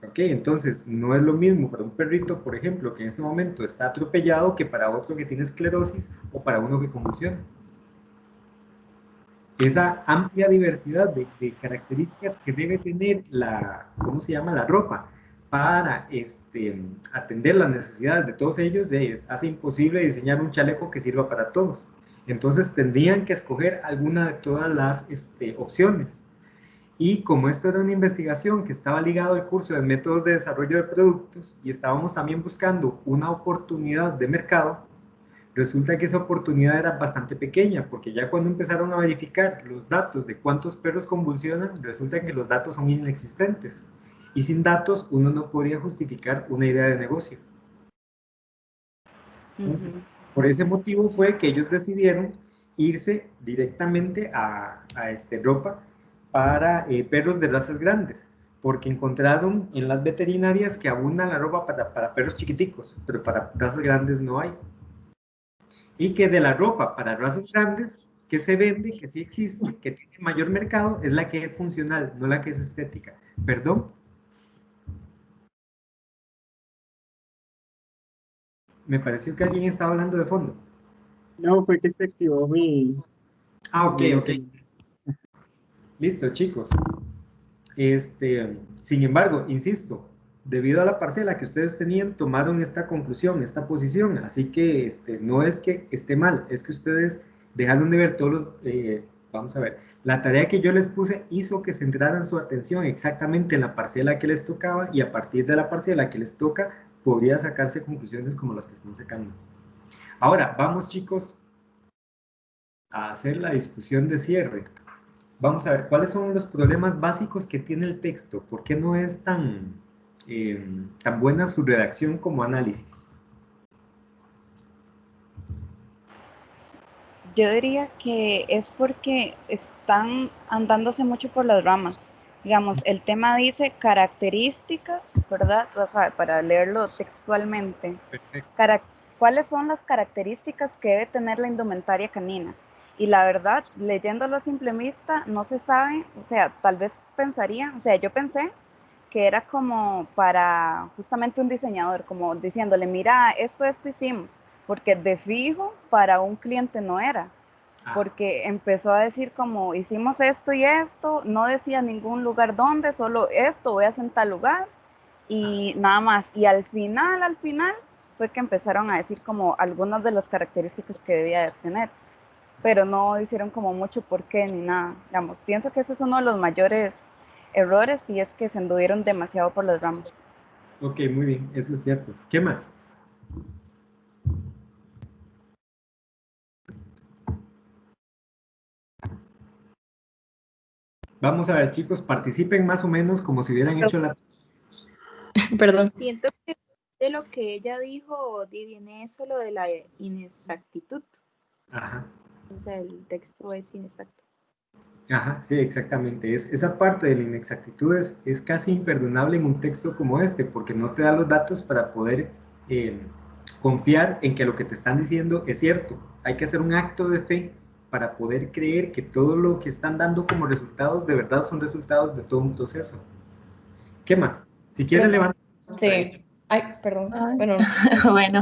Ok, entonces no es lo mismo para un perrito, por ejemplo, que en este momento está atropellado, que para otro que tiene esclerosis o para uno que convulsiona. Esa amplia diversidad de características que debe tener ¿cómo se llama? La ropa para atender las necesidades de todos ellos, hace imposible diseñar un chaleco que sirva para todos. Entonces tendrían que escoger alguna de todas las opciones. Y como esto era una investigación que estaba ligado al curso de métodos de desarrollo de productos y estábamos también buscando una oportunidad de mercado, resulta que esa oportunidad era bastante pequeña, porque ya cuando empezaron a verificar los datos de cuántos perros convulsionan, resulta que los datos son inexistentes. Y sin datos uno no podría justificar una idea de negocio. Entonces, por ese motivo fue que ellos decidieron irse directamente a ropa para perros de razas grandes, porque encontraron en las veterinarias que abunda la ropa para perros chiquiticos, pero para razas grandes no hay. Y que de la ropa para razas grandes que se vende, que sí existe, que tiene mayor mercado, es la que es funcional, no la que es estética. ¿Perdón? Me pareció que alguien estaba hablando de fondo. No, fue que se activó mi... Ok. Listo, chicos. Sin embargo, insisto, debido a la parcela que ustedes tenían, tomaron esta conclusión, esta posición, así que no es que esté mal, es que ustedes dejaron de ver todos los... vamos a ver, la tarea que yo les puse hizo que centraran su atención exactamente en la parcela que les tocaba y a partir de la parcela que les toca, podría sacarse conclusiones como las que están sacando. Ahora, vamos chicos a hacer la discusión de cierre. Vamos a ver, ¿cuáles son los problemas básicos que tiene el texto? ¿Por qué no es tan buena su redacción como análisis? Yo diría que es porque están andándose mucho por las ramas. Digamos, el tema dice características, ¿verdad? O sea, para leerlo textualmente. ¿Cuáles son las características que debe tener la indumentaria canina? Y la verdad, leyéndolo a simple vista, no se sabe, o sea, tal vez pensaría, o sea, yo pensé que era como para justamente un diseñador, como diciéndole, mira, esto hicimos, porque de fijo para un cliente no era, porque empezó a decir como, hicimos esto y esto, no decía ningún lugar donde, solo esto, voy a hacer en tal lugar, y nada más, y al final, fue que empezaron a decir como algunas de las características que debía de tener, pero no hicieron como mucho por qué ni nada. Digamos, pienso que ese es uno de los mayores errores y es que se anduvieron demasiado por las ramas. Ok, muy bien, eso es cierto. ¿Qué más? Vamos a ver, chicos, participen más o menos como si hubieran hecho la... Perdón. Siento que de lo que ella dijo, viene eso, lo de la inexactitud. Ajá. O sea, el texto es inexacto. Ajá, sí, exactamente. Esa parte de la inexactitud es casi imperdonable en un texto como este, porque no te da los datos para poder confiar en que lo que te están diciendo es cierto. Hay que hacer un acto de fe para poder creer que todo lo que están dando como resultados de verdad son resultados de todo un proceso. ¿Qué más? Si quieres levantar. Sí. Ay, perdón. Bueno. Bueno.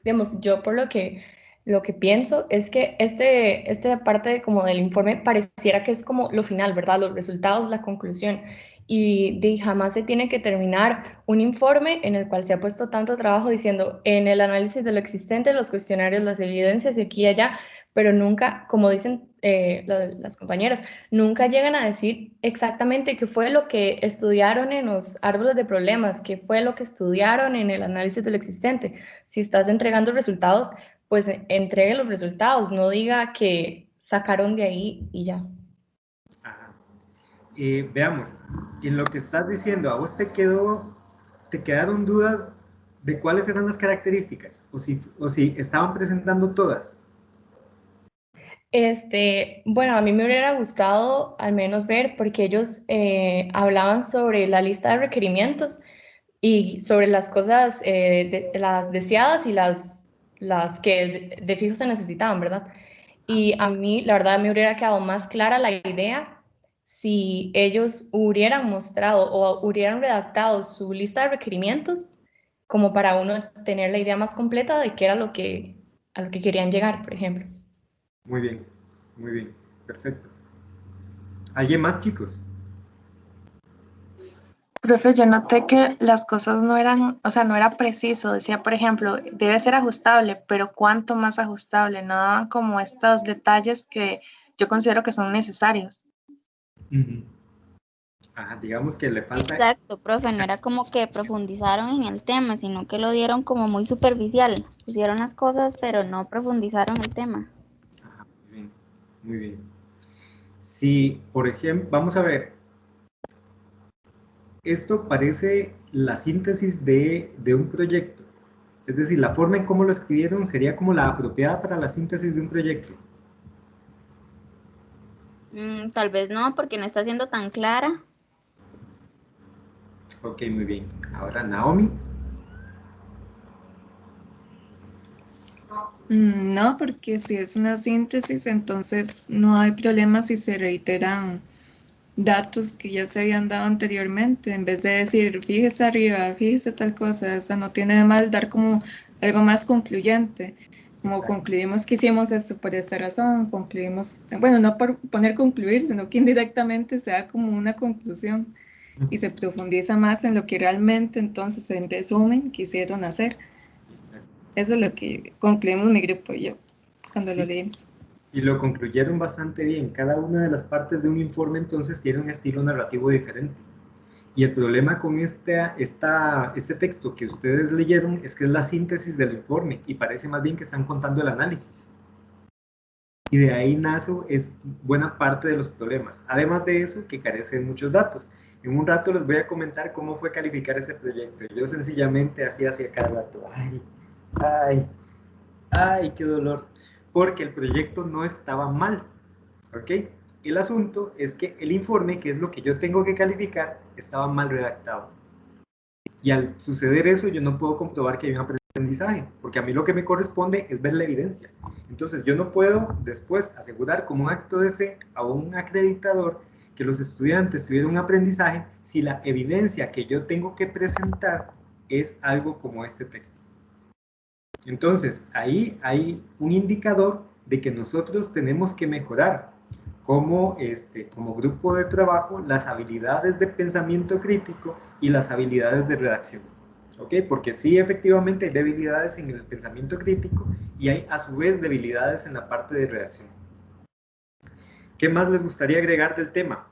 Digamos, yo por lo que pienso es que esta parte como del informe pareciera que es como lo final, ¿verdad? Los resultados, la conclusión. Y jamás se tiene que terminar un informe en el cual se ha puesto tanto trabajo diciendo en el análisis de lo existente, los cuestionarios, las evidencias de aquí y allá, pero nunca, como dicen las compañeras, nunca llegan a decir exactamente qué fue lo que estudiaron en los árboles de problemas, qué fue lo que estudiaron en el análisis de lo existente. Si estás entregando resultados, pues entregue los resultados, no diga que sacaron de ahí y ya. Ajá. Veamos, en lo que estás diciendo, ¿a vos te quedaron dudas de cuáles eran las características? O si estaban presentando todas. Bueno, a mí me hubiera gustado al menos ver, porque ellos hablaban sobre la lista de requerimientos y sobre las cosas las deseadas y las que de fijo se necesitaban, ¿verdad? Y a mí, la verdad, me hubiera quedado más clara la idea si ellos hubieran mostrado o hubieran redactado su lista de requerimientos como para uno tener la idea más completa de qué era a lo que querían llegar, por ejemplo. Muy bien, perfecto. ¿Alguien más, chicos? Profe, yo noté que las cosas no eran, o sea, no era preciso. Decía, por ejemplo, debe ser ajustable, pero ¿cuánto más ajustable? No daban como estos detalles que yo considero que son necesarios. Ajá, digamos que le falta... Exacto, profe, no era como que profundizaron en el tema, sino que lo dieron como muy superficial. Pusieron las cosas, pero no profundizaron el tema. Ajá, muy bien. Si, por ejemplo, vamos a ver, esto parece la síntesis de un proyecto. Es decir, la forma en cómo lo escribieron sería como la apropiada para la síntesis de un proyecto. Tal vez no, porque no está siendo tan clara. Ok, muy bien. Ahora, Naomi. No, porque si es una síntesis, entonces no hay problema si se reiteran datos que ya se habían dado anteriormente, en vez de decir, fíjese arriba, fíjese tal cosa, o sea, no tiene de mal dar como algo más concluyente, como Exacto. Concluimos que hicimos esto por esta razón, concluimos, bueno, no por poner concluir, sino que indirectamente sea como una conclusión y se profundiza más en lo que realmente entonces en resumen quisieron hacer. Exacto. Eso es lo que concluimos mi grupo y yo cuando Sí. lo leímos. Y lo concluyeron bastante bien. Cada una de las partes de un informe entonces tiene un estilo narrativo diferente. Y el problema con este texto que ustedes leyeron es que es la síntesis del informe y parece más bien que están contando el análisis. Y de ahí nace buena parte de los problemas. Además de eso, que carece de muchos datos. En un rato les voy a comentar cómo fue calificar ese proyecto. Yo sencillamente hacía cada rato, ay, qué dolor. Porque el proyecto no estaba mal, ¿ok? El asunto es que el informe, que es lo que yo tengo que calificar, estaba mal redactado. Y al suceder eso, yo no puedo comprobar que hay un aprendizaje, porque a mí lo que me corresponde es ver la evidencia. Entonces, yo no puedo después asegurar como un acto de fe a un acreditador que los estudiantes tuvieron un aprendizaje si la evidencia que yo tengo que presentar es algo como este texto. Entonces, ahí hay un indicador de que nosotros tenemos que mejorar como grupo de trabajo las habilidades de pensamiento crítico y las habilidades de redacción. ¿Ok? Porque sí, efectivamente hay debilidades en el pensamiento crítico y hay a su vez debilidades en la parte de redacción. ¿Qué más les gustaría agregar del tema?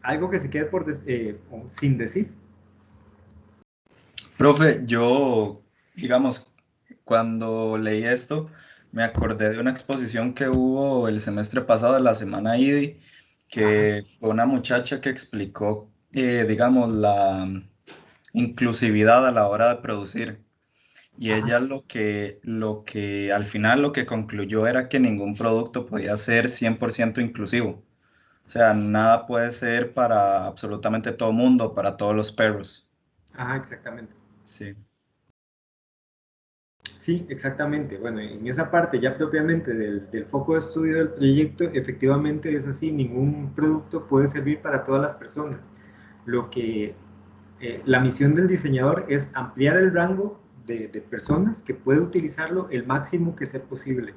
Algo que se quede sin decir. Profe, yo, digamos, cuando leí esto, me acordé de una exposición que hubo el semestre pasado de la semana IDI, que fue una muchacha que explicó, digamos, la inclusividad a la hora de producir. Y ella lo que al final lo que concluyó era que ningún producto podía ser 100% inclusivo. O sea, nada puede ser para absolutamente todo mundo, para todos los perros. Ajá, exactamente. Sí. Sí, exactamente. Bueno, en esa parte ya propiamente del foco de estudio del proyecto, efectivamente es así, ningún producto puede servir para todas las personas. La misión del diseñador es ampliar el rango de personas que puede utilizarlo el máximo que sea posible.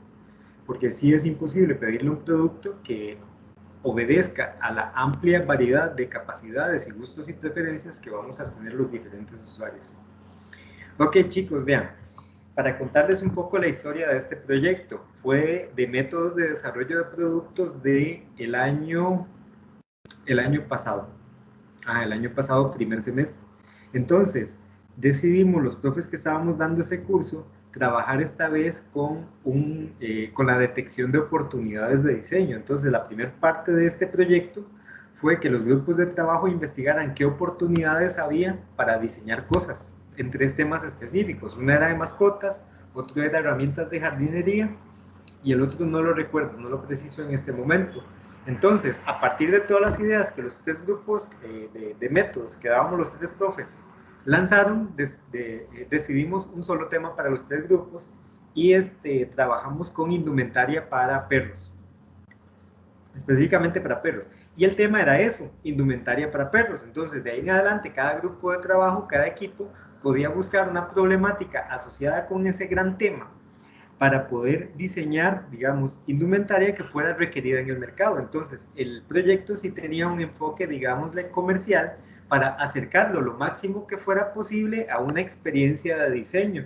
Porque sí es imposible pedirle un producto que obedezca a la amplia variedad de capacidades y gustos y preferencias que vamos a tener los diferentes usuarios. Ok, chicos, vean. para contarles un poco la historia de este proyecto. Fue de métodos de desarrollo de productos el año pasado. El año pasado, primer semestre. Entonces, decidimos los profes que estábamos dando ese curso trabajar esta vez con la detección de oportunidades de diseño. Entonces, la primera parte de este proyecto fue que los grupos de trabajo investigaran qué oportunidades había para diseñar cosas en 3 temas específicos. Una era de mascotas, otro era herramientas de jardinería y el otro no lo recuerdo, no lo preciso en este momento. Entonces, a partir de todas las ideas que los 3 grupos de métodos que dábamos los 3 profes lanzaron, decidimos un solo tema para los 3 grupos y trabajamos con indumentaria para perros, específicamente para perros. Y el tema era eso, indumentaria para perros. Entonces, de ahí en adelante, cada grupo de trabajo, cada equipo, podía buscar una problemática asociada con ese gran tema para poder diseñar, digamos, indumentaria que fuera requerida en el mercado. Entonces, el proyecto sí tenía un enfoque, digámosle, comercial, para acercarlo lo máximo que fuera posible a una experiencia de diseño.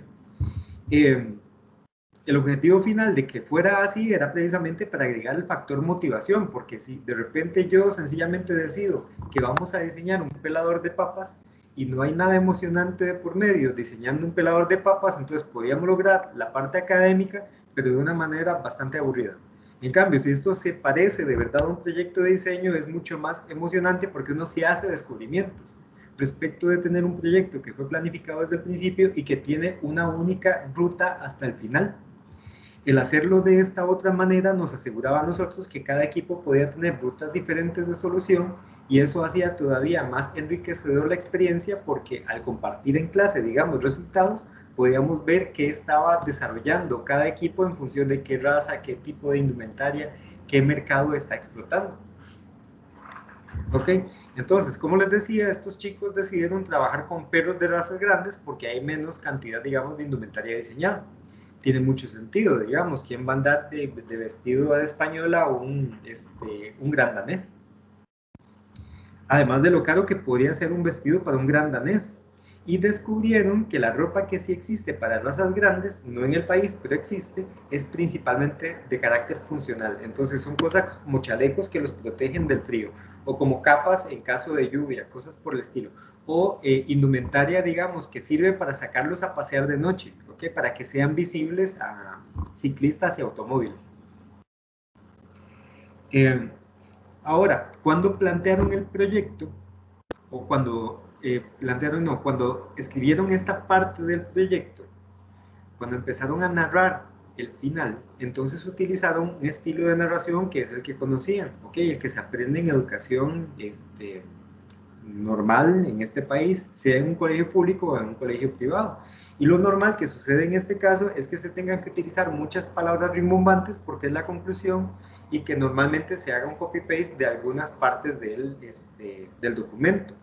El objetivo final de que fuera así era precisamente para agregar el factor motivación, porque si de repente yo sencillamente decido que vamos a diseñar un pelador de papas y no hay nada emocionante de por medio diseñando un pelador de papas, entonces podríamos lograr la parte académica, pero de una manera bastante aburrida. En cambio, si esto se parece de verdad a un proyecto de diseño, es mucho más emocionante porque uno sí hace descubrimientos respecto de tener un proyecto que fue planificado desde el principio y que tiene una única ruta hasta el final. El hacerlo de esta otra manera nos aseguraba a nosotros que cada equipo podía tener rutas diferentes de solución y eso hacía todavía más enriquecedor la experiencia porque al compartir en clase, digamos, resultados, podíamos ver qué estaba desarrollando cada equipo en función de qué raza, qué tipo de indumentaria, qué mercado está explotando. Ok, entonces, como les decía, estos chicos decidieron trabajar con perros de razas grandes porque hay menos cantidad, digamos, de indumentaria diseñada. Tiene mucho sentido, digamos, ¿quién va a andar de vestido de española o un gran danés? Además de lo caro que podría ser un vestido para un gran danés. Y descubrieron que la ropa que sí existe para razas grandes, no en el país, pero existe, es principalmente de carácter funcional. Entonces son cosas como chalecos que los protegen del frío, o como capas en caso de lluvia, cosas por el estilo. O indumentaria, digamos, que sirve para sacarlos a pasear de noche, ¿okay? Para que sean visibles a ciclistas y automóviles. Ahora, cuando plantearon el proyecto, o cuando cuando escribieron esta parte del proyecto, cuando empezaron a narrar el final, entonces utilizaron un estilo de narración que es el que conocían, ¿okay? El que se aprende en educación normal en este país, sea en un colegio público o en un colegio privado. Y lo normal que sucede en este caso es que se tengan que utilizar muchas palabras rimbombantes porque es la conclusión y que normalmente se haga un copy-paste de algunas partes del documento.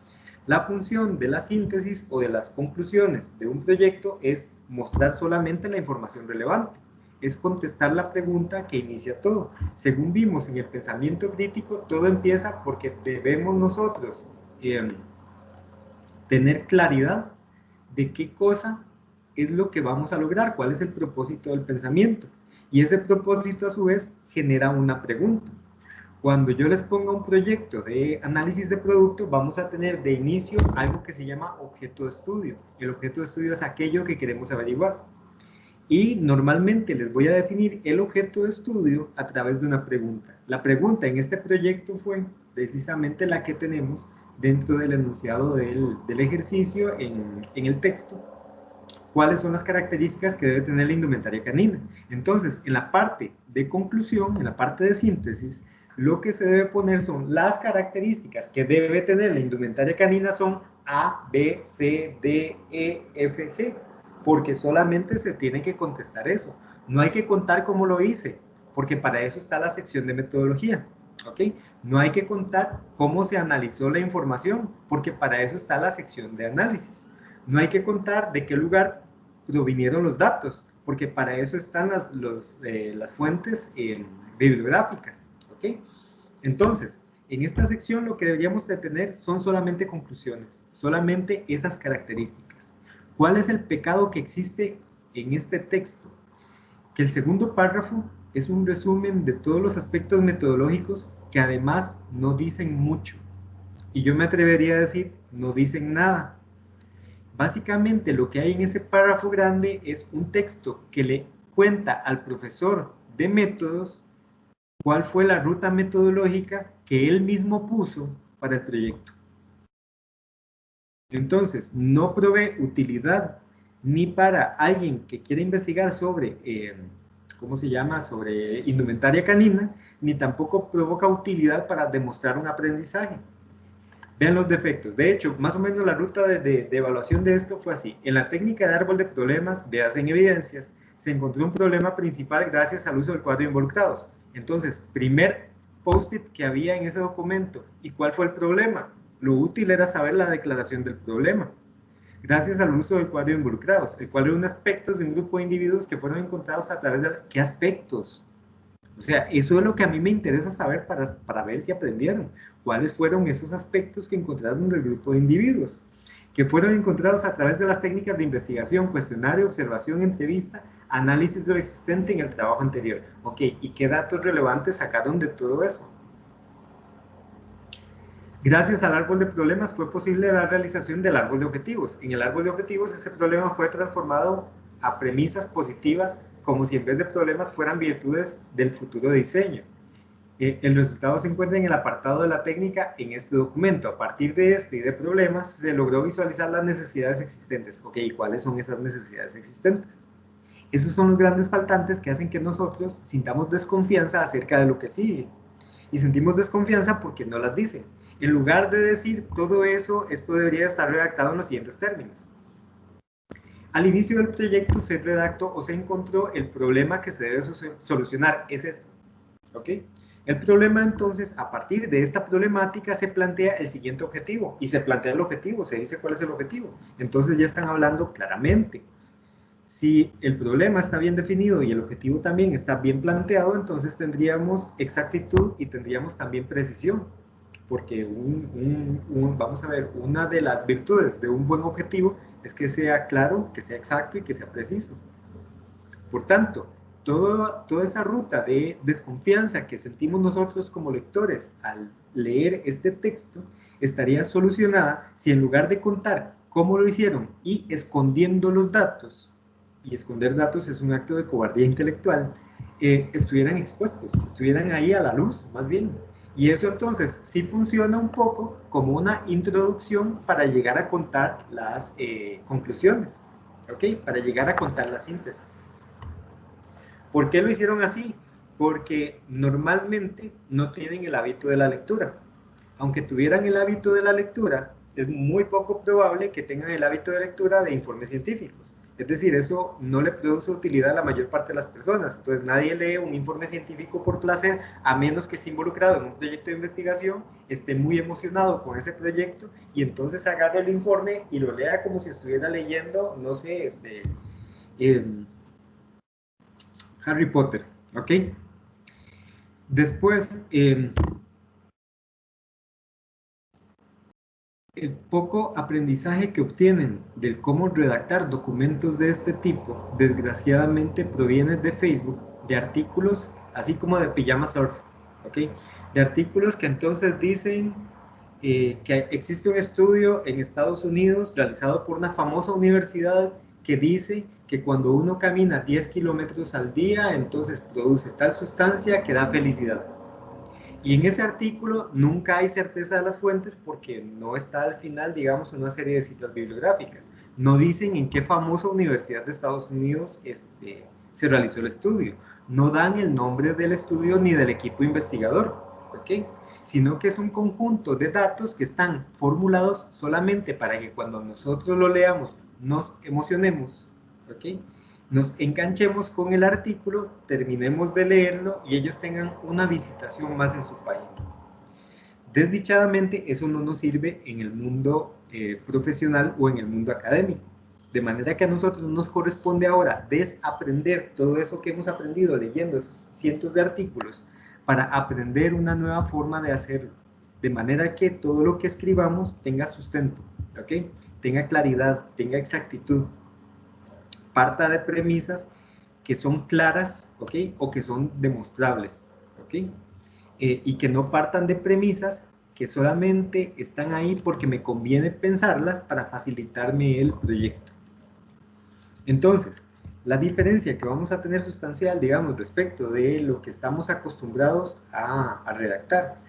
La función de la síntesis o de las conclusiones de un proyecto es mostrar solamente la información relevante, es contestar la pregunta que inicia todo. Según vimos en el pensamiento crítico, todo empieza porque debemos nosotros tener claridad de qué cosa es lo que vamos a lograr, cuál es el propósito del pensamiento. Y ese propósito a su vez genera una pregunta. Cuando yo les ponga un proyecto de análisis de producto, vamos a tener de inicio algo que se llama objeto de estudio. El objeto de estudio es aquello que queremos averiguar. Y normalmente les voy a definir el objeto de estudio a través de una pregunta. La pregunta en este proyecto fue precisamente la que tenemos dentro del enunciado del ejercicio en el texto. ¿Cuáles son las características que debe tener la indumentaria canina? Entonces, en la parte de conclusión, en la parte de síntesis, lo que se debe poner son las características que debe tener la indumentaria canina son A, B, C, D, E, F, G, porque solamente se tiene que contestar eso. No hay que contar cómo lo hice, porque para eso está la sección de metodología. ¿Okay? No hay que contar cómo se analizó la información, porque para eso está la sección de análisis. No hay que contar de qué lugar provinieron los datos, porque para eso están las fuentes bibliográficas. ¿Okay? Entonces, en esta sección lo que deberíamos de tener son solamente conclusiones, solamente esas características. ¿Cuál es el pecado que existe en este texto que el segundo párrafo es un resumen de todos los aspectos metodológicos que además no dicen mucho. Y yo me atrevería a decir, no dicen nada. Básicamente lo que hay en ese párrafo grande es un texto que le cuenta al profesor de métodos cuál fue la ruta metodológica que él mismo puso para el proyecto. Entonces, no provee utilidad ni para alguien que quiera investigar sobre, ¿cómo se llama?, sobre indumentaria canina, ni tampoco provoca utilidad para demostrar un aprendizaje. Vean los defectos. De hecho, más o menos la ruta de evaluación de esto fue así. En la técnica de árbol de problemas, veas en evidencias, se encontró un problema principal gracias al uso del cuadro de involucrados. Entonces, primer post-it que había en ese documento. ¿Y cuál fue el problema? Lo útil era saber la declaración del problema. Gracias al uso del cuadro de involucrados, el cual eran aspectos de un grupo de individuos que fueron encontrados a través de... ¿Qué aspectos? O sea, eso es lo que a mí me interesa saber para ver si aprendieron. ¿Cuáles fueron esos aspectos que encontraron del grupo de individuos? Que fueron encontrados a través de las técnicas de investigación, cuestionario, observación, entrevista, análisis de lo existente en el trabajo anterior. Ok, ¿y qué datos relevantes sacaron de todo eso? Gracias al árbol de problemas fue posible la realización del árbol de objetivos. En el árbol de objetivos ese problema fue transformado a premisas positivas como si en vez de problemas fueran virtudes del futuro diseño. El resultado se encuentra en el apartado de la técnica en este documento. A partir de este y de problemas se logró visualizar las necesidades existentes. Ok, ¿y cuáles son esas necesidades existentes? Esos son los grandes faltantes que hacen que nosotros sintamos desconfianza acerca de lo que sigue. Y sentimos desconfianza porque no las dicen. En lugar de decir todo eso, esto debería estar redactado en los siguientes términos. Al inicio del proyecto se redactó o se encontró el problema que se debe solucionar. Es este. ¿Ok? El problema entonces, a partir de esta problemática se plantea el siguiente objetivo. Y se plantea el objetivo, se dice cuál es el objetivo. Entonces ya están hablando claramente. Si el problema está bien definido y el objetivo también está bien planteado, entonces tendríamos exactitud y tendríamos también precisión. Porque vamos a ver, una de las virtudes de un buen objetivo es que sea claro, que sea exacto y que sea preciso. Por tanto, toda esa ruta de desconfianza que sentimos nosotros como lectores al leer este texto estaría solucionada si en lugar de contar cómo lo hicieron y escondiendo los datos, y esconder datos es un acto de cobardía intelectual, estuvieran expuestos, estuvieran ahí a la luz, más bien. Y eso entonces sí funciona un poco como una introducción para llegar a contar las conclusiones, ¿ok? Para llegar a contar la síntesis. ¿Por qué lo hicieron así? Porque normalmente no tienen el hábito de la lectura. Aunque tuvieran el hábito de la lectura, es muy poco probable que tengan el hábito de lectura de informes científicos. Es decir, eso no le produce utilidad a la mayor parte de las personas. Entonces nadie lee un informe científico por placer, a menos que esté involucrado en un proyecto de investigación, esté muy emocionado con ese proyecto y entonces agarre el informe y lo lea como si estuviera leyendo, no sé, Harry Potter, ¿ok? Después, el poco aprendizaje que obtienen del cómo redactar documentos de este tipo, desgraciadamente proviene de Facebook, de artículos, así como de Pijama Surf, ¿ok? De artículos que entonces dicen que existe un estudio en Estados Unidos realizado por una famosa universidad que dice que cuando uno camina 10 kilómetros al día, entonces produce tal sustancia que da felicidad. Y en ese artículo nunca hay certeza de las fuentes porque no está al final, digamos, una serie de citas bibliográficas. No dicen en qué famosa universidad de Estados Unidos se realizó el estudio. No dan el nombre del estudio ni del equipo investigador, ¿ok? Sino que es un conjunto de datos que están formulados solamente para que cuando nosotros lo leamos nos emocionemos, ¿ok? Nos enganchemos con el artículo, terminemos de leerlo y ellos tengan una visitación más en su página. Desdichadamente, eso no nos sirve en el mundo profesional o en el mundo académico. De manera que a nosotros nos corresponde ahora desaprender todo eso que hemos aprendido leyendo esos cientos de artículos para aprender una nueva forma de hacerlo. De manera que todo lo que escribamos tenga sustento, ¿ok? Tenga claridad, tenga exactitud. parta de premisas que son claras, ¿ok? O que son demostrables, ¿ok? Y que no partan de premisas que solamente están ahí porque me conviene pensarlas para facilitarme el proyecto. Entonces, la diferencia que vamos a tener sustancial, digamos, respecto de lo que estamos acostumbrados a redactar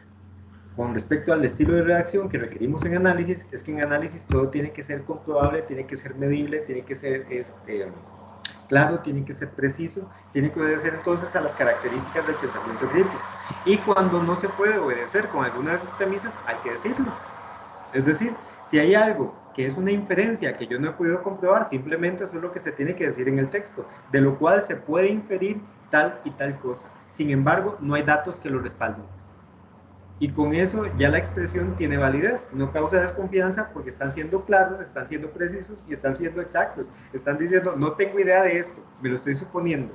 con respecto al estilo de redacción que requerimos en análisis, es que en análisis todo tiene que ser comprobable, tiene que ser medible, tiene que ser claro, tiene que ser preciso, tiene que obedecer entonces a las características del pensamiento crítico. Y cuando no se puede obedecer con alguna de esas premisas, hay que decirlo. Es decir, si hay algo que es una inferencia que yo no he podido comprobar, simplemente eso es lo que se tiene que decir en el texto, de lo cual se puede inferir tal y tal cosa. Sin embargo, no hay datos que lo respalden. Y con eso ya la expresión tiene validez, no causa desconfianza porque están siendo claros, están siendo precisos y están siendo exactos. Están diciendo, no tengo idea de esto, me lo estoy suponiendo.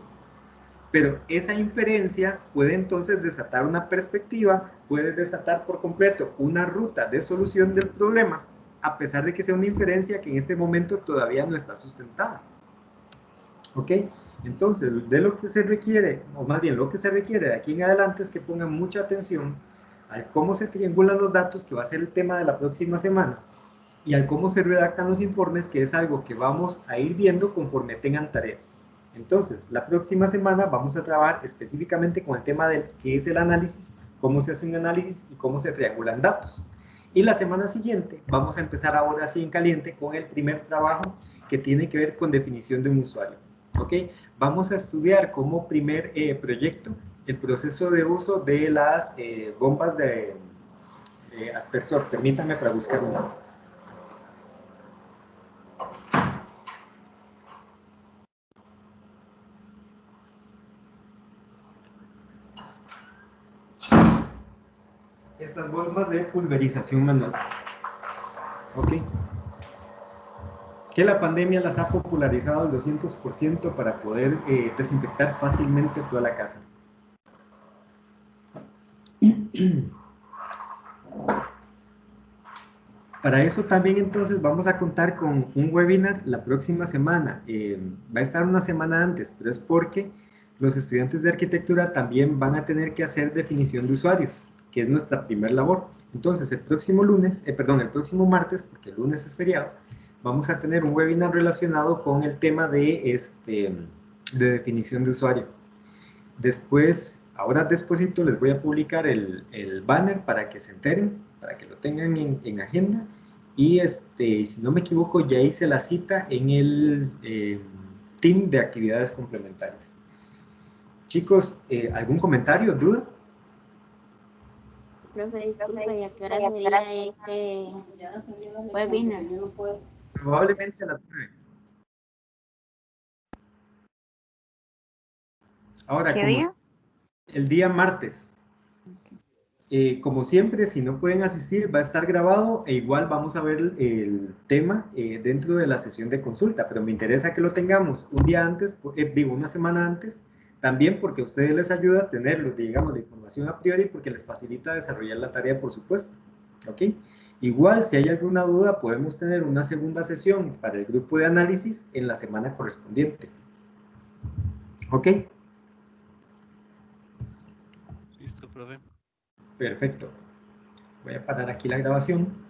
Pero esa inferencia puede entonces desatar una perspectiva, puede desatar por completo una ruta de solución del problema, a pesar de que sea una inferencia que en este momento todavía no está sustentada. ¿Ok? Entonces, de lo que se requiere, o más bien lo que se requiere de aquí en adelante es que pongan mucha atención al cómo se triangulan los datos, que va a ser el tema de la próxima semana, y al cómo se redactan los informes, que es algo que vamos a ir viendo conforme tengan tareas. Entonces, la próxima semana vamos a trabajar específicamente con el tema de qué es el análisis, cómo se hace un análisis y cómo se triangulan datos. Y la semana siguiente vamos a empezar ahora sí en caliente con el primer trabajo que tiene que ver con definición de un usuario. ¿Ok? Vamos a estudiar como primer proyecto el proceso de uso de las bombas de aspersor. Permítanme para buscar uno. Estas bombas de pulverización manual. ¿Ok? Que la pandemia las ha popularizado al 200% para poder desinfectar fácilmente toda la casa. Para eso también entonces vamos a contar con un webinar la próxima semana. Va a estar una semana antes, pero es porque los estudiantes de arquitectura también van a tener que hacer definición de usuarios, que es nuestra primera labor. Entonces el próximo el próximo martes, porque el lunes es feriado, vamos a tener un webinar relacionado con el tema de definición de usuario. Después, ahora despuesito les voy a publicar el banner para que se enteren, para que lo tengan en agenda. Y si no me equivoco, ya hice la cita en el team de actividades complementarias. Chicos, ¿algún comentario, duda? Profe, disculpe, ¿y a qué hora sería este webinar? Probablemente a las 9. Ahora, ¿Qué como día? el día martes. Como siempre, si no pueden asistir, va a estar grabado e igual vamos a ver el tema dentro de la sesión de consulta, pero me interesa que lo tengamos un día antes, una semana antes, también porque a ustedes les ayuda a tenerlo, digamos, la información a priori, porque les facilita desarrollar la tarea, por supuesto. ¿Ok? Igual, si hay alguna duda, podemos tener una segunda sesión para el grupo de análisis en la semana correspondiente. ¿Ok? Listo, profe. Perfecto. Voy a parar aquí la grabación.